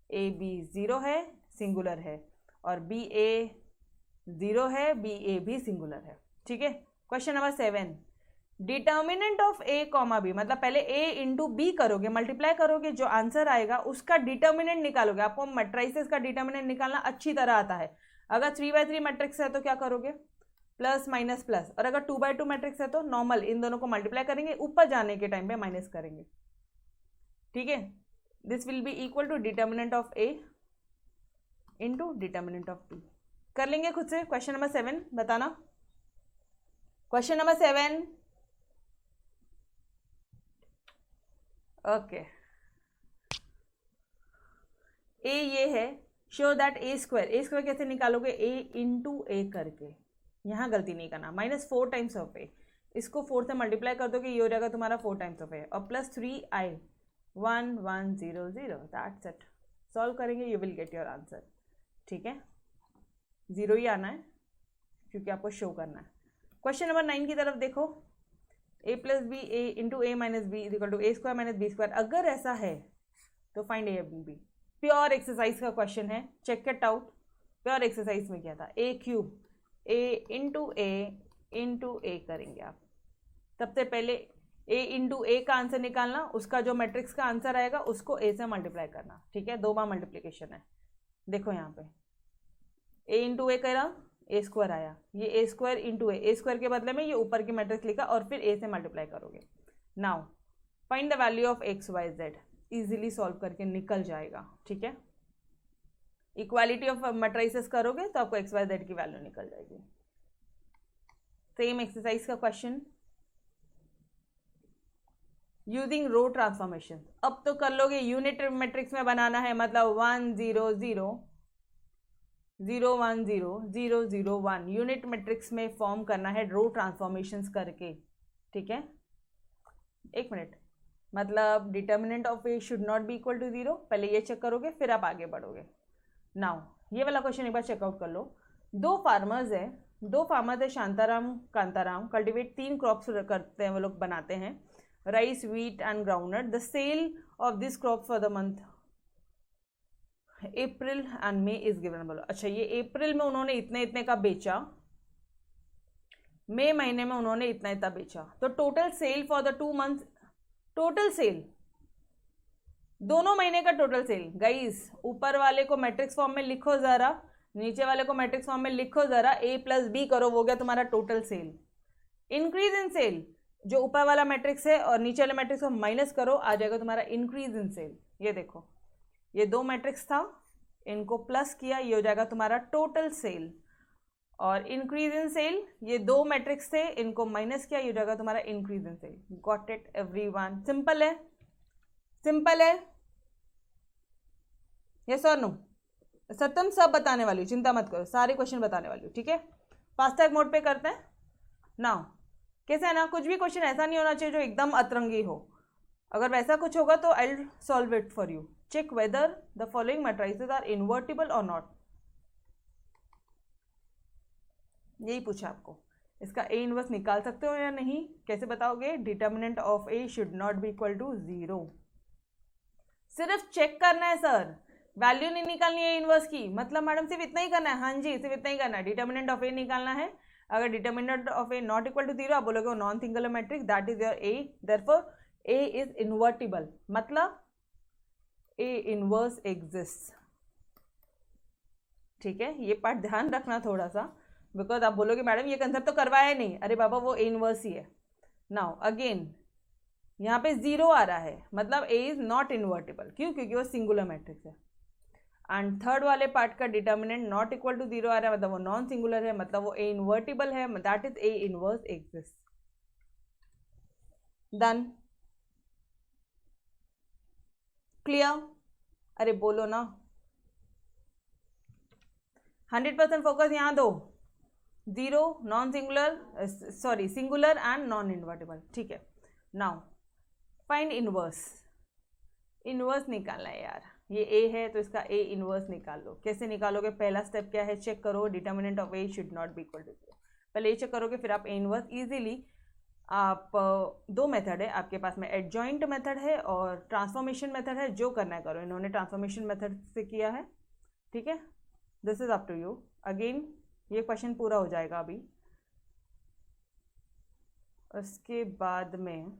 ए बी 0 है, सिंगुलर है, और बी ए 0 है, बी ए भी सिंगुलर है, ठीक है? Question number 7, determinant of A comma B, मतलब पहले ए इंटू बी करोगे, मल्टीप्लाई करोगे, जो आंसर आएगा उसका डिटर्मिनेंट निकालोगे। आपको मैट्रिसेस का डिटर्मिनेंट निकालना अच्छी तरह आता है। अगर 3/3 मैट्रिक्स है तो क्या करोगे? प्लस माइनस प्लस, और अगर 2/2 मैट्रिक्स है तो नॉर्मल इन दोनों को मल्टीप्लाई करेंगे, ऊपर जाने के टाइम पे माइनस करेंगे, ठीक है? This will be equal to determinant of A into determinant of B. कर लेंगे खुद से। क्वेश्चन नंबर 7 बताना। क्वेश्चन नंबर 7, ओके, ए ये है, शो दैट ए स्क्वायर कैसे निकालोगे? ए इंटू ए करके, यहाँ गलती नहीं करना, माइनस 4 टाइम्स ऑफ ए, इसको 4 से मल्टीप्लाई कर दोगे, ये हो जाएगा तुम्हारा 4 टाइम्स ऑफ ए, और plus 3i 1 1 0 0, that's it. Solve करेंगे you will get your answer, ठीक है? 0 ही आना है क्योंकि आपको शो करना है। क्वेश्चन नंबर 9 की तरफ देखो, a plus B A into A minus B is equal to A square minus B square. अगर ऐसा है तो find A and B. Pure exercise का क्वेश्चन है, check it out. Pure exercise में क्या था? ए क्यूब, ए इंटू ए करेंगे आप। सबसे पहले ए इंटू ए का आंसर निकालना, उसका जो मैट्रिक्स का आंसर आएगा उसको ए से मल्टीप्लाई करना, ठीक है? 2 बार मल्टीप्लिकेशन है। देखो यहाँ पे ए इंटू ए करा, ए स्क्वायर आया, ये ए स्क्वायर इंटू ए स्क्वायर के बदले में ये ऊपर की मैट्रिक्स लिखा और फिर ए से मल्टीप्लाई करोगे। Now find the value of x y z, easily solve करके निकल जाएगा, ठीक है। इक्वालिटी ऑफ मैट्रिसेस करोगे तो आपको एक्स वाई जेड की वैल्यू निकल जाएगी। सेम एक्सरसाइज का क्वेश्चन यूजिंग रो ट्रांसफॉर्मेशन। अब तो कर लोगे, यूनिट मैट्रिक्स में बनाना है, मतलब 1 0 0 0 1 0 0 0 1 यूनिट मैट्रिक्स में फॉर्म करना है रो ट्रांसफॉर्मेशंस करके, ठीक है। एक मिनट, मतलब determinant of A should not be equal to 0, पहले ये चेक करोगे फिर आप आगे बढ़ोगे। नाउ ये वाला क्वेश्चन एक बार चेकआउट कर लो। दो फार्मर्स है शांताराम कांताराम, कल्टिवेट 3 क्रॉप्स करते हैं वो लोग, बनाते हैं rice wheat and groundnut. The sale of this crop for the month April and May is given. बोलो अच्छा, ये अप्रैल में उन्होंने इतने इतने का बेचा, मई महीने में उन्होंने इतना इतना बेचा, तो total sale for the 2 month, total sale दोनों महीने का टोटल सेल। गाइस ऊपर वाले को मैट्रिक्स फॉर्म में लिखो जरा, नीचे वाले को मैट्रिक्स फॉर्म में लिखो जरा, ए प्लस बी करो, वो गया तुम्हारा total sale. Increase in sale, जो ऊपर वाला मैट्रिक्स है और नीचे वाले मैट्रिक्स को माइनस करो, आ जाएगा तुम्हारा इंक्रीज इन सेल। ये देखो, ये 2 मैट्रिक्स था, इनको प्लस किया, ये हो जाएगा तुम्हारा टोटल सेल। और इंक्रीज इन सेल, ये 2 मैट्रिक्स थे, इनको माइनस किया, ये हो जाएगा तुम्हारा increase in sale. Got it everyone? Simple है, सिंपल है, यस और नो? सत्यम सब बताने वाली हूँ, चिंता मत करो, सारे क्वेश्चन बताने वाली हूँ, ठीक है। फास्ट टैग मोड पे करते हैं। नाउ कैसे है ना, कुछ भी क्वेश्चन ऐसा नहीं होना चाहिए जो एकदम अतरंगी हो। अगर वैसा कुछ होगा तो I will solve it for you. Check whether the following matrices are invertible और नॉट, यही पूछा आपको। इसका ए इनवर्स निकाल सकते हो या नहीं, कैसे बताओगे? Determinant of A should not be equal to 0। सिर्फ चेक करना है सर, वैल्यू नहीं निकालनी है इनवर्स की। मतलब मैडम सिर्फ इतना ही करना है? हाँ जी, सिर्फ इतना ही करना है। डिटर्मिनेंट ऑफ ए निकालना है। अगर determinant of A not equal to 0, आप बोलोगे वो non singular matrix, that is your A, therefore A is invertible, मतलब ए इनवर्स एग्जिस्ट, ठीक है। ये पार्ट ध्यान रखना थोड़ा सा, बिकॉज आप बोलोगे मैडम ये कंसेप्ट तो करवाया नहीं। अरे बाबा वो ए इनवर्स ही है। नाउ अगेन यहाँ पे 0 आ रहा है, मतलब ए इज नॉट इन्वर्टिबल, क्यों? क्योंकि वो सिंगुलर मैट्रिक्स है। एंड थर्ड वाले पार्ट का डिटर्मिनेंट नॉट इक्वल टू 0 आ रहा है, मतलब वो नॉन सिंगुलर है, मतलब वो ए इन्वर्टिबल है, that is A inverse exist. Done? Clear? अरे बोलो ना, 100% फोकस यहाँ दो। 0 non singular, sorry singular and non invertible, ठीक है। नाउ फाइंड इनवर्स, इनवर्स निकालना है यार। ये ए है तो इसका ए इनवर्स निकाल लो। कैसे निकालोगे? पहला स्टेप क्या है? चेक करो determinant of A should not be equal to 0। पहले ये चेक करोगे, फिर आप ए इनवर्स इजीली। आप 2 मेथड है आपके पास में, एडजॉइंट मेथड है और ट्रांसफॉर्मेशन मेथड है। जो करना है करो, इन्होंने ट्रांसफॉर्मेशन मेथड से किया है, ठीक है। This is up to you. Again ये क्वेश्चन पूरा हो जाएगा अभी। उसके बाद में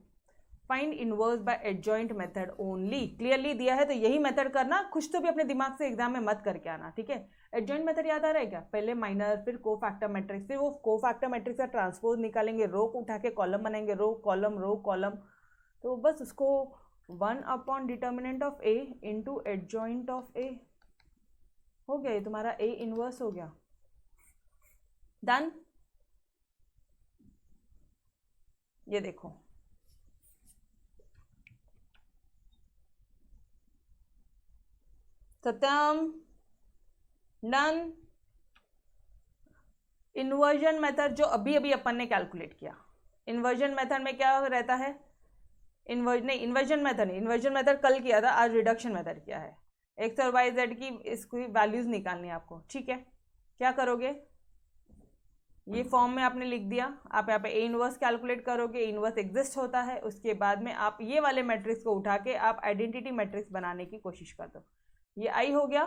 find inverse by adjoint method only, clearly दिया है तो यही मेथड करना। कुछ तो भी अपने दिमाग से एग्जाम में मत करके आना, ठीक है। एडजॉइंट मेथड याद आ रहा है क्या? पहले माइनर, फिर कोफैक्टर मैट्रिक्स, फिर वो कोफैक्टर मैट्रिक्स का ट्रांसपोज निकालेंगे, रो को उठा के कॉलम बनाएंगे, रो कॉलम। तो बस उसको 1 upon determinant of A into adjoint of A हो गया, ये तुम्हारा ए इनवर्स हो गया। डन? ये देखो, सत्यम डन। इन्वर्जन मेथड जो अभी अभी अपन ने कैलकुलेट किया, इन्वर्जन मेथड में क्या रहता है? इन्वर्जन मेथड कल किया था, आज रिडक्शन मेथड किया है। एक्स और वाई जेड की इसकी वैल्यूज निकालनी है आपको, ठीक है। क्या करोगे? ये फॉर्म में आपने लिख दिया, आप यहाँ पे ए इनवर्स कैलकुलेट करोगे, ए इनवर्स एग्जिस्ट होता है। उसके बाद में आप ये वाले मैट्रिक्स को उठा के आप आइडेंटिटी मैट्रिक्स बनाने की कोशिश कर दो। ये आई हो गया,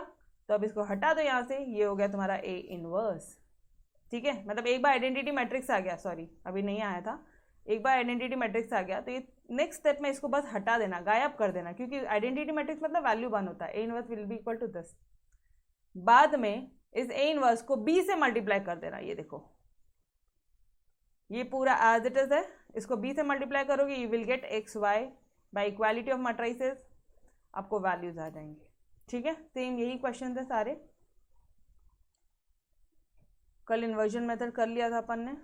तो अब इसको हटा दो यहाँ से, ये हो गया तुम्हारा ए इनवर्स, ठीक है। मतलब एक बार आइडेंटिटी मैट्रिक्स आ गया, सॉरी अभी नहीं आया था, एक बार आइडेंटिटी मैट्रिक्स आ गया तो ये नेक्स्ट स्टेप में इसको बस हटा देना, गायब कर देना, क्योंकि आइडेंटिटी मैट्रिक्स मतलब वैल्यू 1 होता है। A inverse will be equal to 10। बाद में इस ए इनवर्स को बी से मल्टीप्लाई कर देना। ये देखो ये पूरा एज इट इज है, इसको बी से मल्टीप्लाई करोगे you will get x Y by equality of matrices, आपको वैल्यूज आ जाएंगे। ठीक है, सेम यही क्वेश्चन थे सारे। कल इन्वर्जन मेथड कर लिया था अपन ने।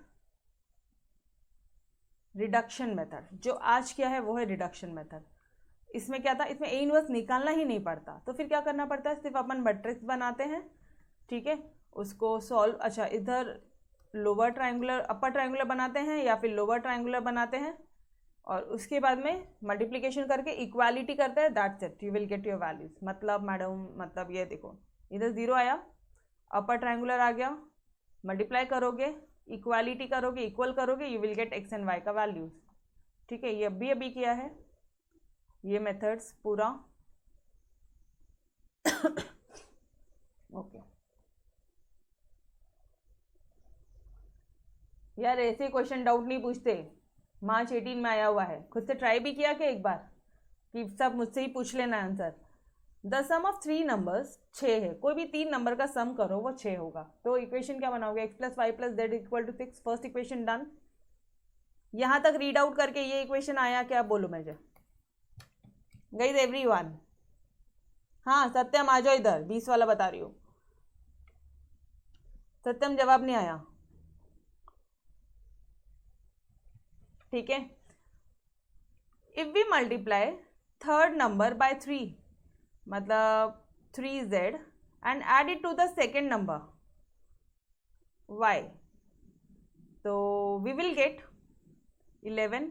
रिडक्शन मेथड जो आज क्या है वो है रिडक्शन मेथड। इसमें क्या था, इसमें ए इनवर्स निकालना ही नहीं पड़ता, तो फिर क्या करना पड़ता है, सिर्फ अपन मैट्रिक्स बनाते हैं। ठीक है, उसको सॉल्व, अच्छा इधर लोअर ट्रायंगुलर अपर ट्रायंगुलर बनाते हैं या फिर लोअर ट्रायंगुलर बनाते हैं, और उसके बाद में मल्टीप्लिकेशन करके इक्वालिटी करते हैं, that's it, you will get your values. मतलब मैडम, मतलब ये देखो इधर 0 आया, अपर ट्रायंगुलर आ गया, मल्टीप्लाई करोगे, इक्वालिटी करोगे, इक्वल करोगे, you will get X and Y का वैल्यूज। ठीक है, ये अभी किया है ये मेथड्स पूरा। ओके यार, ऐसे क्वेश्चन डाउट नहीं पूछते, मार्च 18 में आया हुआ है। खुद से ट्राई भी किया कि एक बार कि सब मुझसे ही पूछ लेना answer. The sum of 3 numbers 6 है, कोई भी 3 नंबर का सम करो वो 6 होगा, तो इक्वेशन क्या बनाओगे, x + y + z = 6। First equation done. यहां तक रीड आउट करके ये इक्वेशन आया क्या, बोलो मुझे गाइस एवरीवन। हाँ सत्यम आ जाओ इधर, 20 वाला बता रही हूँ। सत्यम जवाब नहीं आया। ठीक है, if we multiply third number by 3, मतलब 3z and add it to the second number y, तो वी विल गेट 11।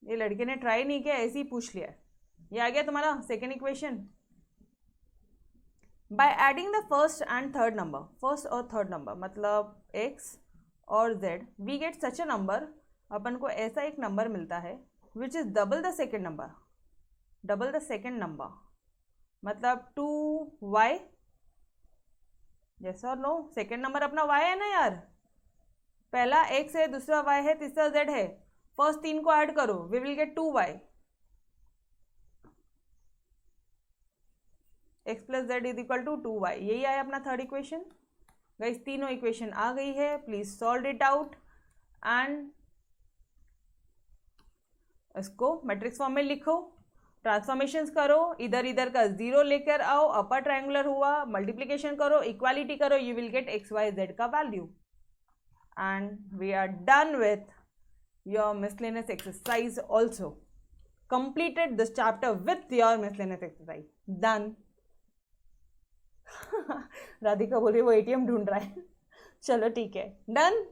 ये लड़के ने ट्राई नहीं किया, ऐसे ही पूछ लिया। ये आ गया तुम्हारा second equation. By adding the first and third number, first और थर्ड नंबर मतलब x और z, we get such a number, अपन को ऐसा एक नंबर मिलता है which is double the second number, double the second number मतलब 2y। जैसा नो, सेकेंड नंबर अपना y है ना यार, पहला x है, दूसरा y है, तीसरा z है, फर्स्ट 3 को ऐड करो, we will get 2y। x + z = 2y, यही आया अपना थर्ड इक्वेशन। गाइस तीनों इक्वेशन आ गई है, please solve it out and इसको मैट्रिक्स फॉर्म में लिखो, ट्रांसफॉर्मेशंस करो, इधर इधर का 0 लेकर आओ, अपर ट्रायंगुलर हुआ, मल्टीप्लिकेशन करो, इक्वालिटी करो, you will get x y z का value. And we are done with your miscellaneous exercise also, completed this chapter with your miscellaneous exercise, done. Radhika बोल रही वो एटीएम ढूंढ रहा है। चलो ठीक है, डन।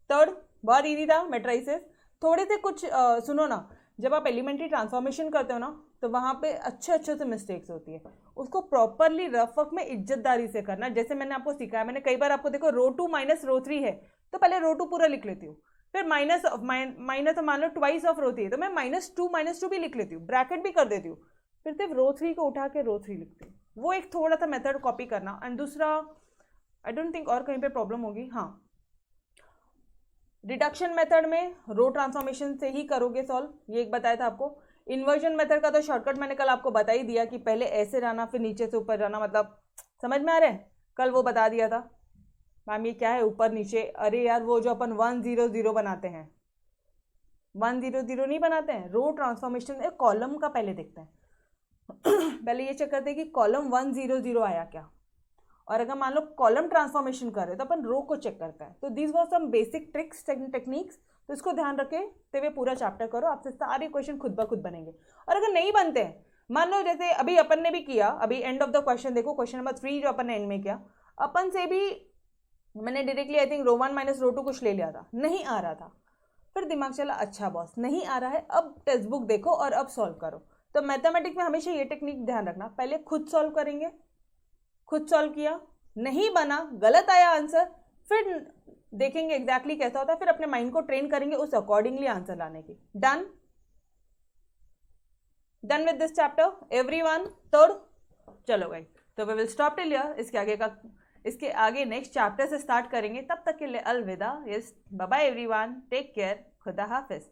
थर्ड बहुत इजी था, मैट्रिसेस। थोड़े से कुछ सुनो ना, जब आप एलिमेंट्री ट्रांसफॉर्मेशन करते हो ना तो वहाँ पे अच्छे से मिस्टेक्स होती है, उसको प्रॉपरली रफ वर्क में इज्जतदारी से करना। जैसे मैंने आपको सिखाया, मैंने कई बार आपको देखो रो 2 - रो 3 है तो पहले रो 2 पूरा लिख लेती हूँ, फिर माइनस मान लो ट्वाइस ऑफ रो 3 तो मैं -2 भी लिख लेती हूँ, ब्रैकेट भी कर देती हूँ, फिर सिर्फ रो 3 को उठा के रो 3 लिखती हूँ। वो एक थोड़ा सा मेथड कॉपी करना। एंड दूसरा, आई डोंट थिंक और कहीं पे प्रॉब्लम होगी। हाँ, रिडक्शन मेथड में रो ट्रांसफॉर्मेशन से ही करोगे सॉल्व, ये एक बताया था आपको। इन्वर्जन मेथड का तो शॉर्टकट मैंने कल आपको बता ही दिया कि पहले ऐसे रहना फिर नीचे से ऊपर जाना, मतलब समझ में आ रहा है, कल वो बता दिया था। मैम ये क्या है ऊपर नीचे, अरे यार वो जो अपन 1 0 0 बनाते हैं, 1 0 0 नहीं बनाते हैं, रो ट्रांसफॉर्मेशन कॉलम का पहले देखते हैं। पहले ये चेक करते हैं कि कॉलम 1 0 0 आया क्या, और अगर मान लो कॉलम ट्रांसफॉर्मेशन कर रहे तो अपन रो को चेक करता है। तो this was some basic tricks techniques, तो इसको ध्यान रखते हुए पूरा चैप्टर करो, आपसे सारे क्वेश्चन खुद ब खुद बनेंगे। और अगर नहीं बनते हैं, मान लो जैसे अभी अपन ने भी किया, अभी एंड ऑफ द क्वेश्चन देखो, क्वेश्चन नंबर 3 जो अपन ने एंड में किया, अपन से भी मैंने डायरेक्टली आई थिंक रो 1 - रो 2 कुछ ले लिया था, नहीं आ रहा था, फिर दिमाग चला अच्छा बॉस नहीं आ रहा है, अब टेक्स्ट बुक देखो और अब सॉल्व करो। तो मैथमेटिक्स में हमेशा ये टेक्निक ध्यान रखना, पहले खुद सॉल्व करेंगे, खुद सॉल्व किया, नहीं बना, गलत आया आंसर, फिर देखेंगे एग्जैक्टली कैसा होता है, फिर अपने माइंड को ट्रेन करेंगे उस अकॉर्डिंगली आंसर लाने की। Done done with this chapter everyone. Third चलो गई, तो we will stop till here. इसके आगे नेक्स्ट चैप्टर से स्टार्ट करेंगे, तब तक के लिए अलविदा। Yes bye bye everyone, take care, खुदा हाफिज।